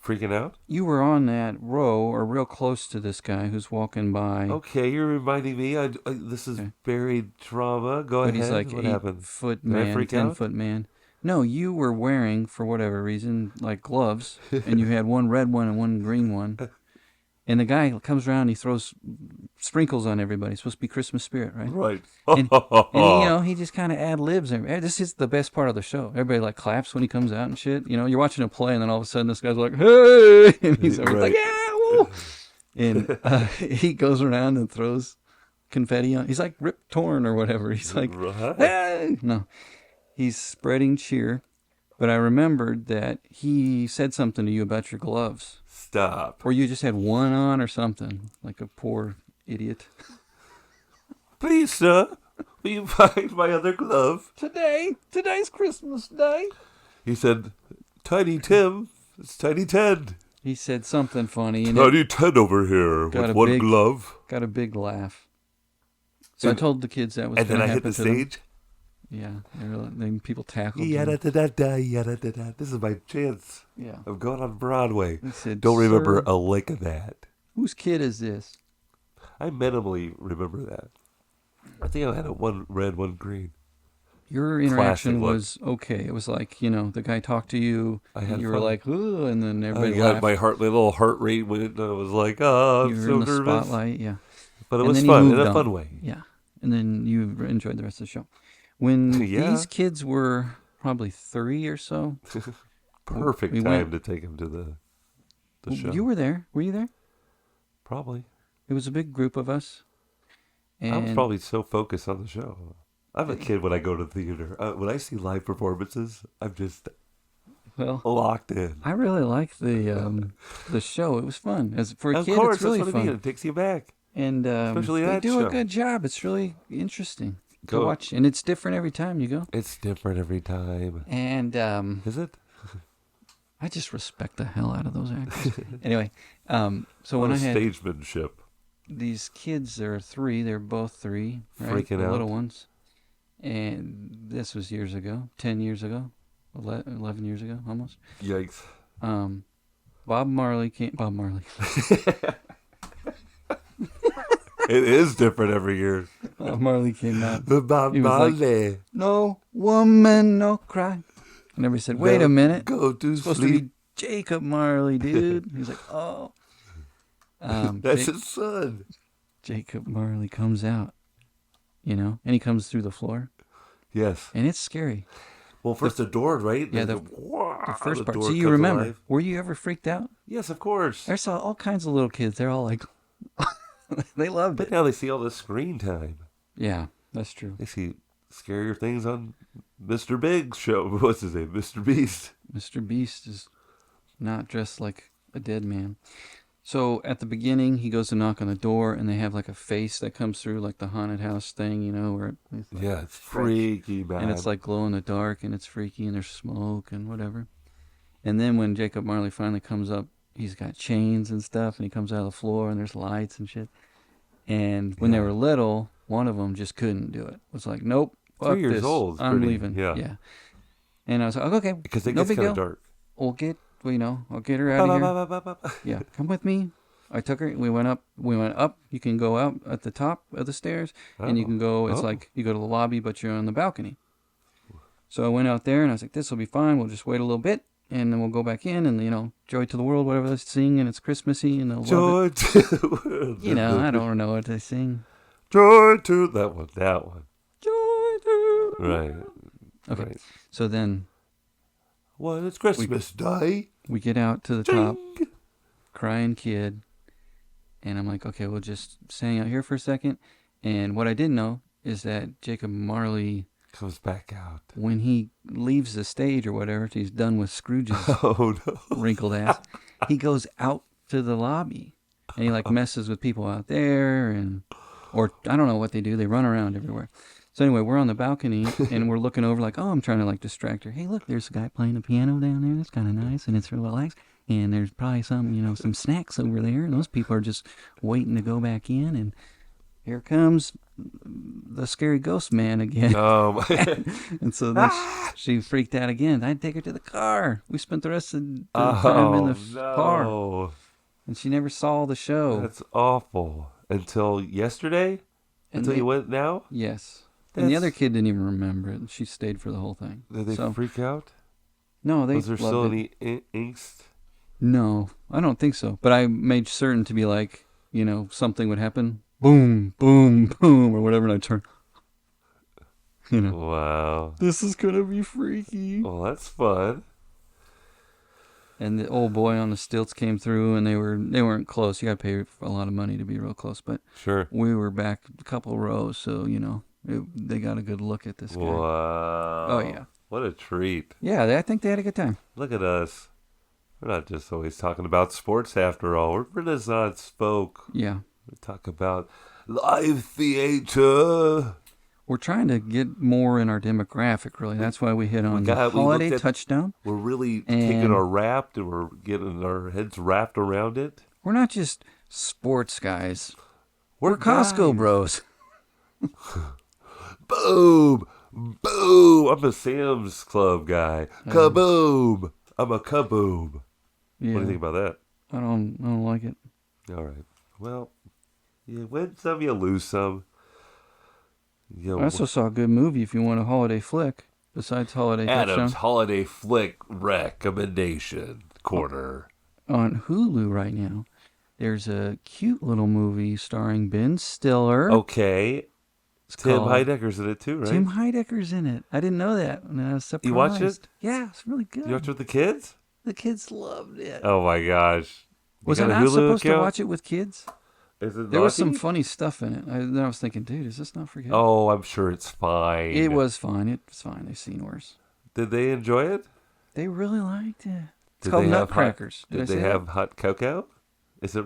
Freaking out? You were on that row or real close to this guy who's walking by. Okay, you're reminding me. This is Okay. buried trauma. Go But ahead. he's like What 8 happened? foot Did I man, freak 10 out? foot man. No, you were wearing, for whatever reason, like gloves, and you had one red one and one green one. And the guy comes around and he throws sprinkles on everybody. It's supposed to be Christmas spirit, right? Right. And you know, he just kind of ad libs. This is the best part of the show. Everybody like claps when he comes out and shit. You know, you're watching a play, and then all of a sudden this guy's like, "Hey!" and he's over like, Right. "Yeah!" Woo! And he goes around and throws confetti on. He's like Rip Torn or whatever. He's like, Right. "Hey!" No, he's spreading cheer. But I remembered that he said something to you about your gloves, Stop. or you just had one on or something, like a poor idiot. Please, sir, will you find my other glove? Today's Christmas Day. He said, Tiny Tim, it's Tiny Ted. He said something funny, and it Tiny Ted over here Got with a one big- glove. got a big laugh. So I And- told the kids that was And going then to I hit happen the to them. stage. Yeah, then people tackled Yada him. da da da yada da da. This is my chance Yeah. of going on Broadway. He said, Don't remember "Sir, a lick of that. whose kid is this?" I minimally remember that. I think I had a one red, one green. Your interaction look. was okay. It was like, you know, the guy talked to you, I and had you were fun. like, "Ooh," and then everybody I laughed. got my little heart rate went, and I was like, oh, you I'm were so in the nervous. spotlight, yeah. But it And was then you fun, in moved a on. fun way. Yeah, and then you enjoyed the rest of the show. When Yeah. these kids were probably 3 or so, Perfect we time went- to take him to the show. you were there. Were you there? Probably. It was a big group of us. I was And probably so focused on the show. I'm a kid when I go to the theater. When I see live performances, I'm just well, locked in. I really liked the show. It was fun. As for a Of kid, course, it's really that's what I mean. fun. It takes you back. And Especially they that do show. a good job. It's really interesting to Go. watch, and it's different every time you go. It's different every time. And Is it? I just respect the hell out of those actors. Anyway, so What when a I had stagemanship. these kids, they're 3. They're both 3, right? Freaking the out. little ones. And this was years ago, 10 years ago, 11 years ago, almost. Yikes. Bob Marley came. Bob Marley. It is different every year. Bob Marley came out. The Bob He was like, Marley. No woman, no cry. And everybody said, "Wait a minute, Go to it's supposed sleep. to be Jacob Marley, dude." He's like, "Oh." That's his son. Jacob Marley comes out, and he comes through the floor, Yes. and it's scary. Well, first the door, right? Yeah, Then the first the part. door So you comes remember? alive. Were you ever freaked out? Yes, of course. I saw all kinds of little kids. They're all like, they loved But it. now they see all this screen time. Yeah, that's true. They see scarier things on Mr. Big's show. What's his name? Mr. Beast. Mr. Beast is not dressed like a dead man. So at the beginning, he goes to knock on the door, and they have like a face that comes through, like the haunted house thing, where it's like, Yeah, it's freaky, man. and it's like glow in the dark, and it's freaky, and there's smoke and whatever. And then when Jacob Marley finally comes up, he's got chains and stuff, and he comes out of the floor, and there's lights and shit. And when they were little, one of them just couldn't do it. It was like, nope, fuck 3 years this. old is I'm pretty- leaving. yeah. And I was like, okay, because it no gets big kind deal. of dark. I'll get her out of here. Yeah, come with me. I took her. We went up. You can go out at the top of the stairs, and you can go. It's like you go to the lobby, but you're on the balcony. So I went out there, and I was like, "This will be fine. We'll just wait a little bit, and then we'll go back in, and joy to the world, whatever they sing, and it's Christmassy, and they'll love Joy it. to the world. I don't know what they sing. Joy to that one. Joy to. Right. Okay. Right. So then Well, it's Christmas Day. we get out to the top, Ding. crying kid, and I'm like, okay, we'll just hang out here for a second. And what I didn't know is that Jacob Marley, Comes back out. when he leaves the stage or whatever, if he's done with Scrooge's Oh, no. wrinkled ass, he goes out to the lobby, and he like messes with people out there, or I don't know what they do. They run around everywhere. So anyway, we're on the balcony, and we're looking over like, oh, I'm trying to like distract her. Hey, look, there's a guy playing the piano down there. That's kind of nice, and it's real relaxed. And there's probably some snacks over there, and those people are just waiting to go back in. And here comes the scary ghost man again. And so then she freaked out again. I'd take her to the car. We spent the rest of the time in the car, and she never saw the show. That's awful. Until yesterday? Until you went now? Yes. And the That's- other kid didn't even remember it. She stayed for the whole thing. Did they So- freak out? No, they Was there loved still it. any angst? No, I don't think so. But I made certain to be like, something would happen. Boom, boom, boom, or whatever, and I'd turn. Wow. This is going to be freaky. Well, that's fun. And the old boy on the stilts came through, and they weren't close. You got to pay a lot of money to be real close. But Sure. we were back a couple rows, so, they got a good look at this guy. Wow. Oh, yeah. What a treat. Yeah, I think they had a good time. Look at us. We're not just always talking about sports after all. We're Renaissance folk. Yeah. We talk about live theater. We're trying to get more in our demographic, really. That's why we hit on the we holiday looked at- touchdown. We're really And- taking our wrapped and we're getting our heads wrapped around it. We're not just sports guys. We're We're Costco guys. bros. Boom! Boom! I'm a Sam's Club guy. Kaboom! I'm a kaboom. Yeah, What do you think about that? I don't like it. All right. Well, you win some, you lose some. You I also saw a good movie if you want a holiday flick besides Holiday Adam's Touchdown holiday flick recommendation corner. on Hulu right now. There's a cute little movie starring Ben Stiller. Okay. Tim called. Heidecker's in it too, right? Tim Heidecker's in it. I didn't know that, and I was surprised. You watched it? Yeah, it's really good. You watch it with the kids? The kids loved it. Oh my gosh! You Was I got a not Hulu supposed to account? watch it with kids? Is it There was some naughty? funny stuff in it. Then I was thinking, dude, is this not for kids? Oh, I'm sure it's fine. It was fine. It was fine. They've seen worse. Did they enjoy it? They really liked it. It's Did called they have Nutcrackers. Did they I say have hot cocoa? Is it?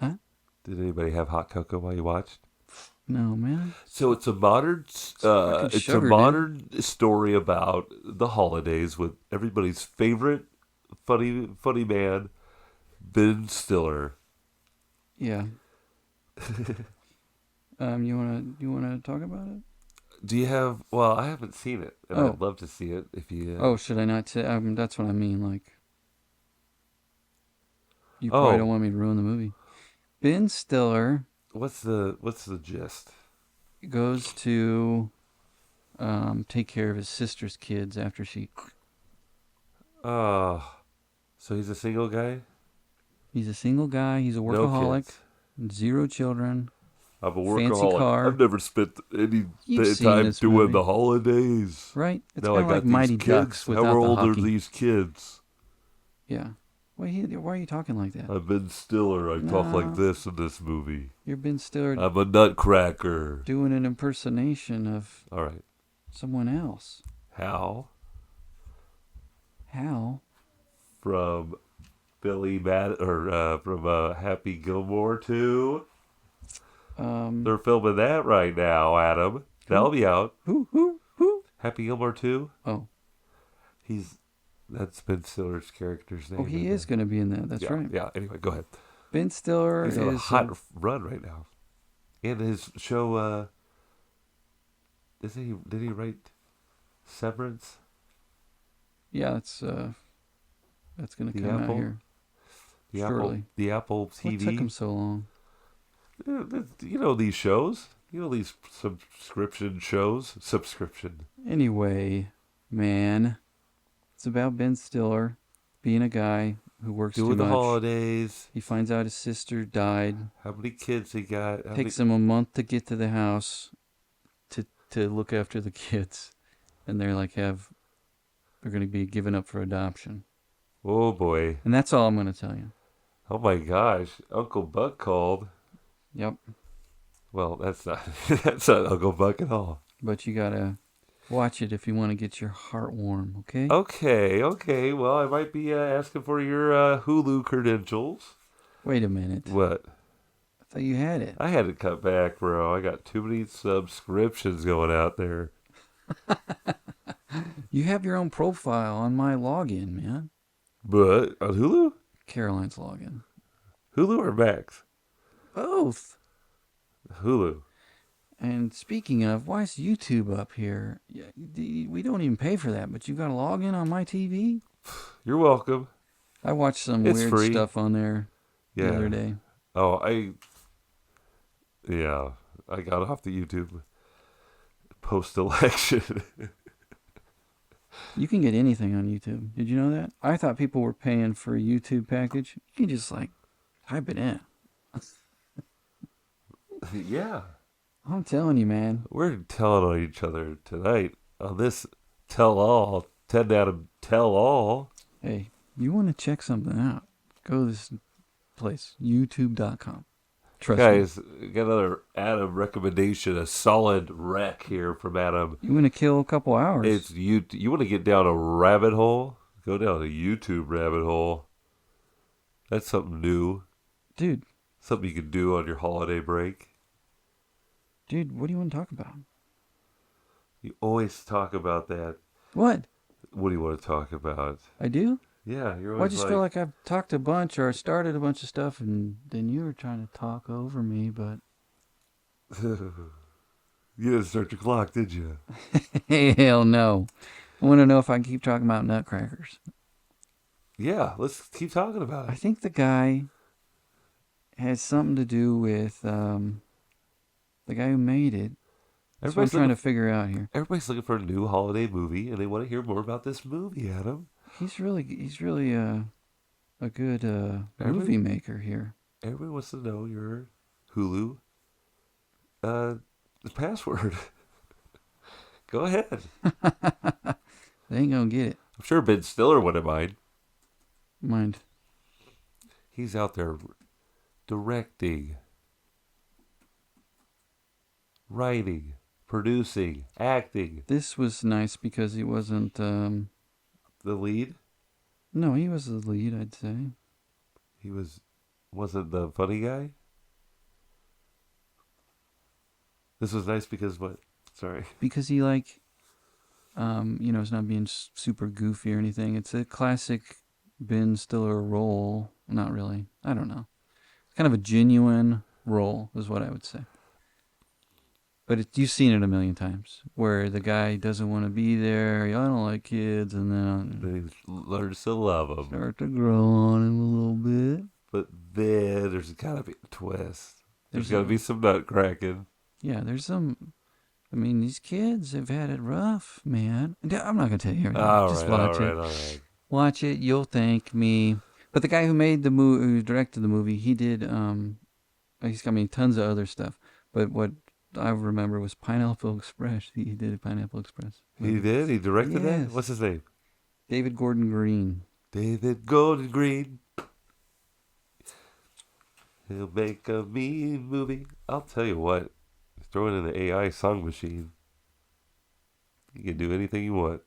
Huh? Did anybody have hot cocoa while you watched? that? No, man. So it's a modern, fucking it's sugar, a dude. modern story about the holidays with everybody's favorite funny man, Ben Stiller. Yeah. You wanna talk about it? Do you have? Well, I haven't seen it, and Oh. I'd love to see it. If you, Oh, should I not say? That's what I mean. Like, you Oh. probably don't want me to ruin the movie. Ben Stiller what's the gist? goes to take care of his sister's kids after she. Oh, so he's a single guy. He's a single guy. He's a No workaholic. kids. 0 children. I'm a Fancy workaholic. car. I've never spent any You've seen time this doing movie. the holidays. Right? It's Now kind I of got like these Mighty kids. Ducks without How the old are hockey. these kids? Yeah. Why are you talking like that? I'm Ben Stiller. I talk No. like this in this movie. You're Ben Stiller I'm a nutcracker. doing an impersonation of All right. someone else. Hal How? from Billy from Happy Gilmore 2. They're filming that right now, Adam. That'll be out. Who? Happy Gilmore 2. Oh. That's Ben Stiller's character's name. Oh, he isn't is it? going to be in that. That's yeah, right. Yeah. Anyway, go ahead. Ben Stiller He's is on a hot run right now. And his show, did he write Severance? yeah, that's going to The come Apple? out here. The Surely. Apple What TV. took him so long? You know these shows. You know these subscription shows. Subscription. Anyway, man, it's about Ben Stiller being a guy who works Doing too the much. holidays. He finds out his sister died. How many kids he got? Takes him a month to get to the house to look after the kids, and they're going to be given up for adoption. Oh boy. And that's all I'm going to tell you. Oh my gosh. Uncle Buck called. Yep. Well, that's not that's not Uncle Buck at all. But you got to watch it if you want to get your heart warm, okay? Okay. Well, I might be asking for your Hulu credentials. Wait a minute. What? I thought you had it. I had to cut back, bro. I got too many subscriptions going out there. You have your own profile on my login, man. But on Hulu? Caroline's login. Hulu or Max? Both. Hulu. And speaking of, why is YouTube up here? We don't even pay for that, but you got a login on my TV? You're welcome. I watched some It's weird free. stuff on there the other day. Oh, I got off the YouTube post-election. You can get anything on YouTube. Did you know that? I thought people were paying for a YouTube package. You can just type it in. Yeah. I'm telling you, man. We're telling on each other tonight on this tell-all, 10 out of tell-all. Hey, you want to check something out? Go to this place, youtube.com. Trust me. Guys, got another Adam recommendation, a solid rec here from Adam. You want to kill a couple hours? It's you want to get down a rabbit hole? Go down a YouTube rabbit hole. That's something new. Dude, Something you can do on your holiday break. what do you want to talk about? You always talk about that. What? What do you want to talk about? I do? Yeah, you're Well, I always just feel like I've talked a bunch or started a bunch of stuff, and then you were trying to talk over me, but... you didn't start your clock, did you? Hell no. I want to know if I can keep talking about nutcrackers. Yeah, let's keep talking about I it. think the guy has something to do with the guy who made it. That's what I'm trying to figure out here. Everybody's looking for a new holiday movie, and they want to hear more about this movie, Adam. He's really a good movie maker here. Everybody wants to know your Hulu the password. Go ahead. They ain't gonna get it. I'm sure Ben Stiller wouldn't mind. Mind. He's out there directing, writing, producing, acting. This was nice because he wasn't. The lead? No, he was the lead. I'd say. He wasn't the funny guy? This was nice because what? Sorry. Because he it's not being super goofy or anything. It's a classic Ben Stiller role. Not really. I don't know. Kind of a genuine role is what I would say. But you've seen it a million times, where the guy doesn't want to be there. I don't like kids, and then He learns to love him. start to grow on him a little bit. But then there's gotta be a twist. There's There's gotta a- be some nut cracking. Yeah, there's some. I mean, these kids have had it rough, man. I'm not gonna tell you everything. Just watch it. All right. Watch it. You'll thank me. But the guy who made the movie, who directed the movie, he did. He's got tons of other stuff. But what I remember was Pineapple Express. He did Pineapple Express. He did? He directed that? Yes. What's his name? David Gordon Green. David Golden Green. He'll make a mean movie. I'll tell you what. Throw it in the AI song machine. You can do anything you want.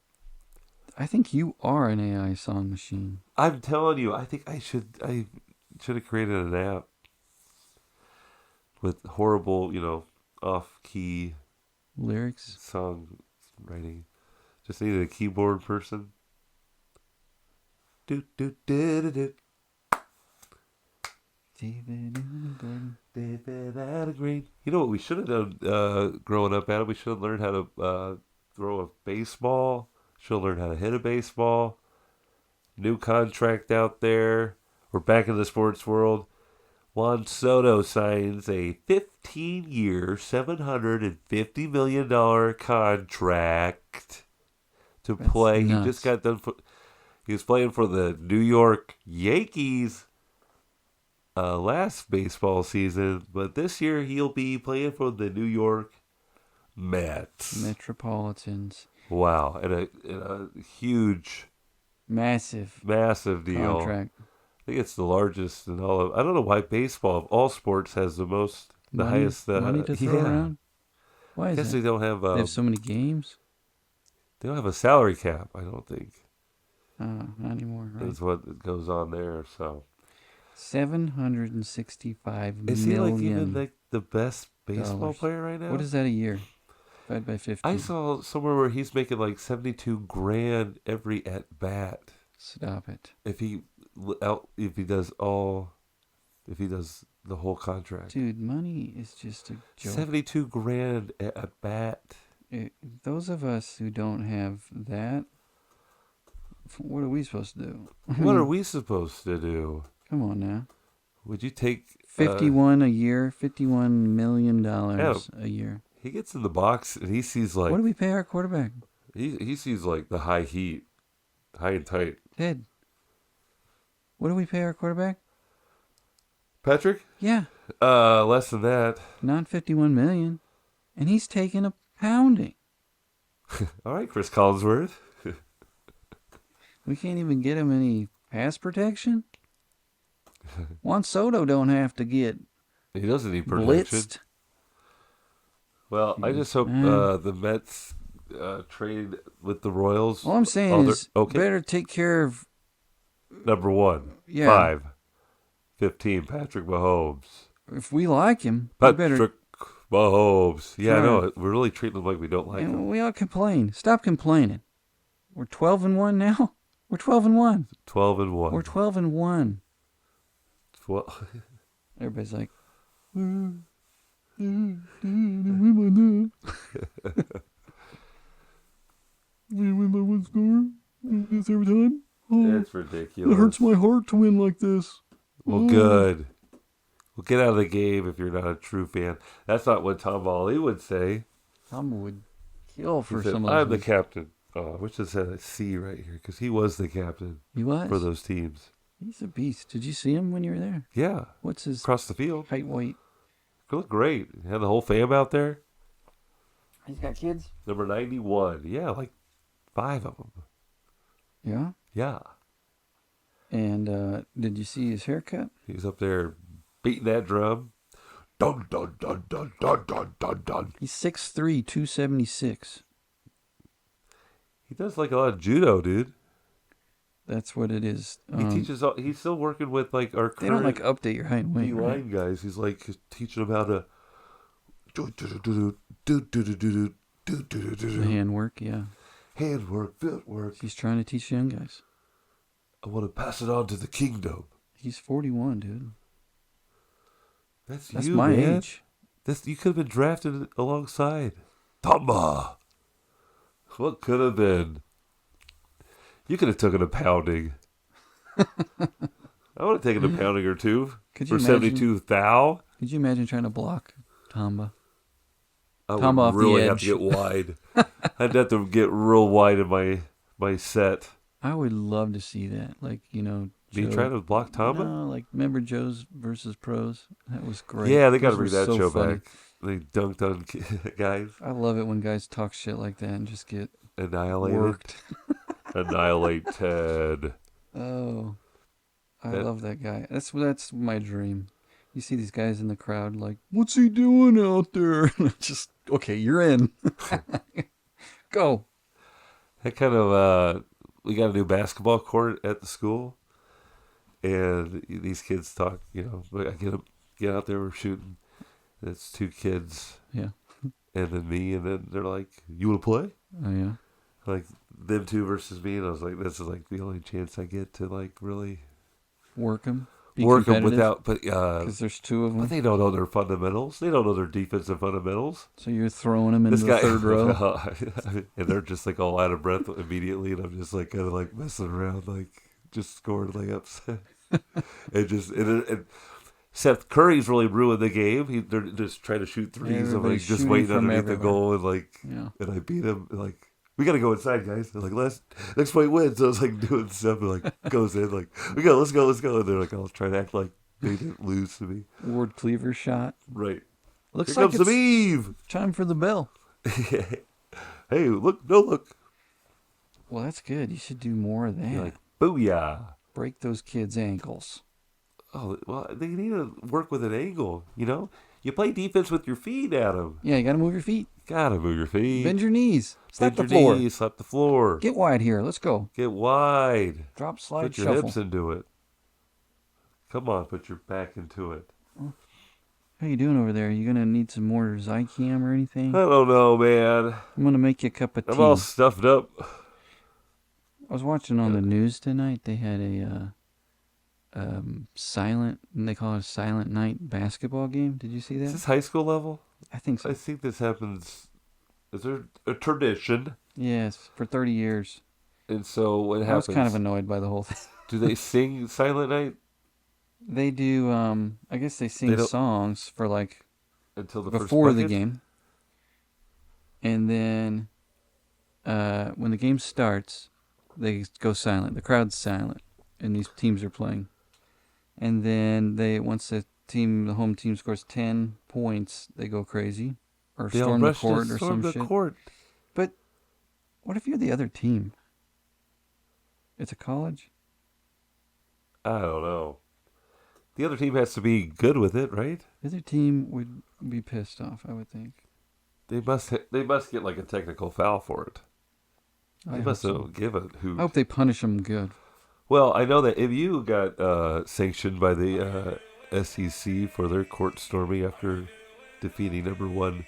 I think you are an AI song machine. I'm telling you, I think I should have created an app with horrible, off-key Lyrics. song writing. Just needed a keyboard person. Do do do do do. David Gordon. David Adam Green. You know what we should have done growing up, Adam? We should have learned how to throw a baseball. Should have learned how to hit a baseball. New contract out there. We're back in the sports world. Juan Soto signs a 15-year, $750 million contract to That's play. nuts. He just got done. He was playing for the New York Yankees last baseball season, but this year he'll be playing for the New York Mets. Metropolitans. Wow, and a huge, Massive massive deal. contract. I think it's the largest in all of. I don't know why baseball of all sports has the highest money to throw around. Why I is guess that? they don't have. They have so many games. They don't have a salary cap. I don't think Not anymore, right? that's what goes on there. So $765 is he like even million. like the best baseball dollars. player right now? What is that a year? Divided by 50. I saw somewhere where he's making like 72 grand every at bat. Stop it. If he does the whole contract. Dude, money is just a joke. 72 grand at bat. Those of us who don't have that, what are we supposed to do? What are we supposed to do? Come on now. Would you take 51 a year, $51 million a year. He gets in the box and he sees like What do we pay our quarterback? he sees like the high heat, high and tight. Ted, what do we pay our quarterback? Patrick? Yeah, Less than that. not 51 million. And he's taking a pounding. All right, Chris Collinsworth. We can't even get him any pass protection. Juan Soto don't have to get He doesn't need protection. blitzed. Well, I just hope Man. the Mets trade with the Royals. All I'm saying All is better take care of Number 1, Yeah. 5, 15, Patrick Mahomes. if we like him. We better. Patrick Mahomes. Yeah, I Try. know. We're really treating him like we don't like And him. we all complain. Stop complaining. We're 12-1 now. We're 12-1. 12 and 1. We're 12-1. Well, Everybody's like, we win that. We win by one score. This every time. Oh, it's ridiculous. it hurts my heart to win like this. Well, good. Well, get out of the game if you're not a true fan. That's not what Tom Volley would say. Tom would kill He for said, some of I'm the those. captain. Oh, I wish it said a C right here because he was the captain He was. for those teams. He's a beast. Did you see him when you were there? Yeah, What's his across the field. height, weight? He looked great. He had the whole fam out there. He's got kids? Number 91. Yeah, like 5 of them. Yeah. Yeah. And did you see his haircut? He was up there beating that drum. Dun, dun, dun, dun, dun, dun, dun, dun. He's 6'3", 276. He does like a lot of judo, dude. That's what it is. He teaches. He's still working with like our They don't current update your height and weight, D-line right? guys. He's like teaching them how to The handwork, yeah. handwork, footwork. He's trying to teach young guys. I want to pass it on to the kingdom. He's 41, dude. That's That's you, my man. age. You could have been drafted alongside Tamba. What could have been? You could have taken a pounding. I would have taken a pounding or two Could you for imagine? 72 thou. Could you imagine trying to block Tamba? I would Tamba off the really have edge. to get wide. I'd have to get real wide in my set. I would love to see that. Like, Do you try to block Tamba? No, like, remember Joe's versus Pros? That was great. Yeah, they got to Those bring were that so show funny. back. They dunked on guys, I love it when guys talk shit like that and just get annihilated. worked. Annihilate Ted. Oh, I That- love that guy. That's my dream. You see these guys in the crowd like, what's he doing out there? Just, okay, you're in. Go. That kind of, we got a new basketball court at the school. And these kids talk, I get out there, we're shooting. And it's 2 kids Yeah. and then me. And then they're like, you want to play? Oh, yeah. Like, them 2 versus me. And I was like, this is like the only chance I get to like really Work them. work them without, but Because there's 2 of them. they don't know their fundamentals. They don't know their defensive fundamentals. So you're throwing them into This the guy, third row. and they're just like all out of breath immediately, and I'm just like kind of like messing around, like just scoring layups, and Seth Curry's really ruined the game. They're just trying to shoot threes. I'm like Everybody's just shooting waiting from underneath the everywhere. goal, and like, Yeah. and I beat him. Like, we gotta go inside, guys. They're like, next point wins. So I was like doing stuff, and like goes in, like let's go. And they're like, I'll try to act like they didn't lose to me. Ward Cleaver shot. Right. Looks Here like comes it's the Eve. time for the bell. Hey, look, no look. Well, that's good. You should do more of that. You're like, booyah. Break those kids' ankles. Oh, well, they need to work with an angle, You play defense with your feet, Adam. Yeah, you got to move your feet. Gotta move your feet. Bend your knees. Slap Bend the your floor. knees, slap the floor. Get wide here. Let's go. Get wide. Drop, slide, Put your shuffle. hips into it. Come on, put your back into it. How you doing over there? You gonna need some more Zycam or anything? I don't know, man. I'm gonna make you a cup of tea. I'm all stuffed up. I was watching on the news tonight. They had a silent. They call it a silent night basketball game. Did you see Is that? this high school level? I think so. I think this happens. Is there a tradition? Yes, for 30 years. And so what I was happens? kind of annoyed by the whole thing. Do they sing Silent Night They do. I guess they sing They don't- songs for like until the before first the bucket? game, and then when the game starts, they go silent. The crowd's silent, and these teams are playing. And then once the home team scores 10 points, they go crazy or They all storm the rush to court or storm some the shit. court. But what if you're the other team? It's a college. I don't know. The other team has to be good with it, right? The other team would be pissed off, I would think. They must get like a technical foul for it. I They hope must so. have give it. I hope they punish them good. Well, I know that if you got sanctioned by the SEC for their court storming after defeating number 1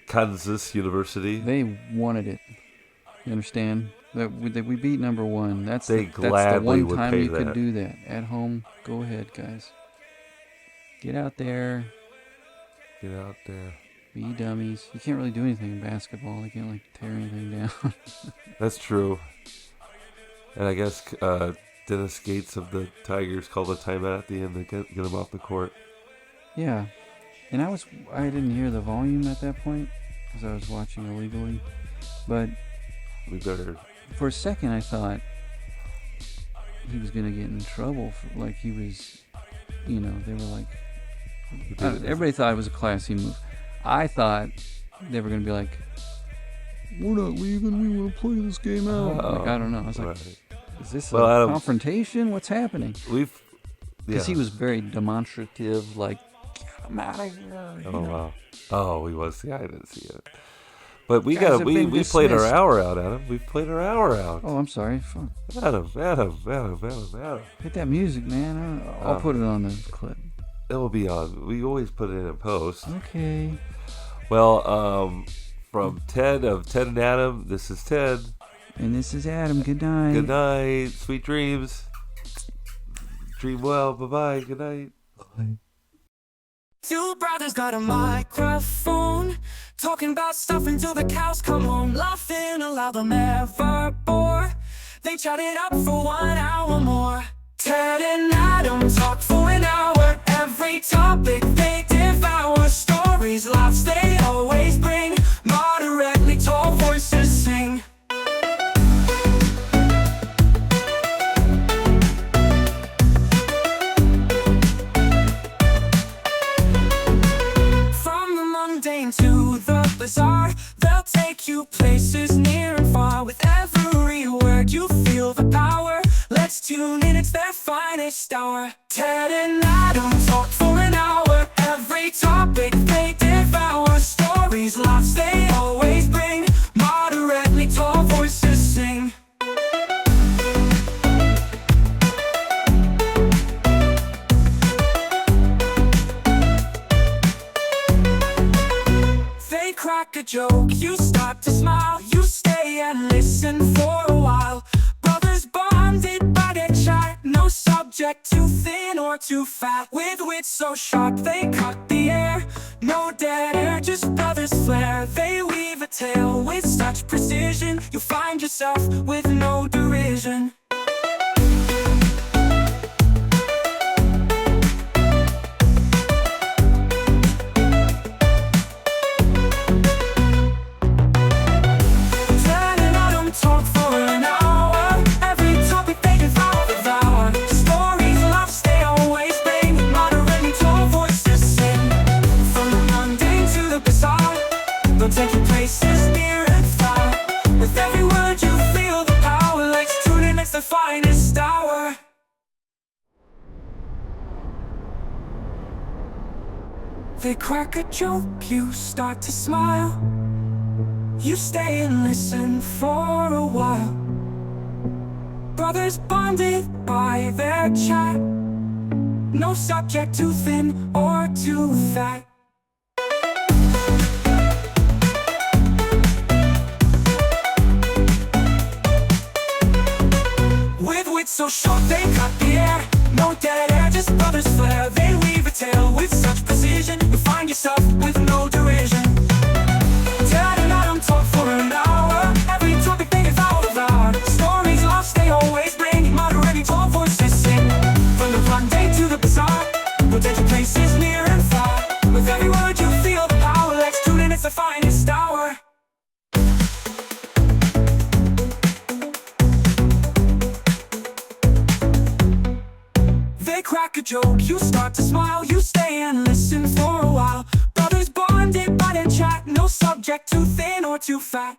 Kansas University, They wanted it. You understand? That we beat number 1. That's They the gladly one would time pay you could that. do that. At home, go ahead, guys. Get out there, get out there. be dummies. You can't really do anything in basketball. You can't like tear anything down. That's true. And I guess Dennis Gates of the Tigers called a timeout at the end to get him off the court. Yeah, and I didn't hear the volume at that point because I was watching illegally. But We better. for a second, I thought he was gonna get in trouble. Like he was, they were like. Everybody thought it was a classy move. I thought they were going to be like, we're not leaving. We want to play this game out. Oh, Like, I don't know. I was like, right. is this Well, a Adam- confrontation? What's happening? We've Because yeah. he was very demonstrative, like, get him out of here. Oh wow. Oh, he was. Yeah, I didn't see it. But we Guys got have we been played our dismissed. hour out, Adam. We've played our hour out. Oh, I'm sorry. Fuck. Adam. Hit that music, man. I'll Oh. put it on the clip. It will be on. We always put it in post. Okay. Well, from Ted of Ted and Adam, this is Ted. And this is Adam. Good night. Good night. Sweet dreams. Dream well. Bye bye. Good night. Two brothers got a microphone, talking about stuff until the cows come home, laughing aloud, they'll never bore. They chat it up for 1 hour more. Ted and Adam talk for an hour. Every topic they devour. Stories, laughs they always bring. Moderately tall voices sing. From the mundane to the bizarre, they'll take you places near and far. With every word you feel the power. Let's tune in, it's their finest hour. Ted and Adam talk for an hour. Every topic they devour. Stories, laughs they always bring. Moderately tall voices sing. They crack a joke, you start to smile. You stay and listen for a while. Brothers bonded by their chat. No subject too thin or too fat. With wits so sharp they cut the air. No dead air, just brothers flair. They weave a tale with such precision. You'll find yourself with no derision. Ted and Adam talk for an hour. Every topic they devour. Stories, laughs they always bring. Moderately tall voices sing. From the mundane to the bizarre, they'll take you places near and far. With every word you feel the power. Let's tune in, it's the finest hour. They crack a joke, you start to smile. You stay and listen for a while. Brothers bonded by their chat. No subject too thin or too fat. With wits so short they cut the air. No dead air, just brothers flair. They weave a tale with such precision. You find yourself with no derision. Ted and Adam talk for an hour. Every topic they devour. Stories, laughs they always bring. Moderating tall voices sing. From the mundane to the bizarre, we'll take you places near and far. With every word you feel the power. Let's tune in, it's the finest hour. They crack a joke, you start to smile. You stay and listen for a while. Brothers bonded by their chat. No subject too thin or too fat.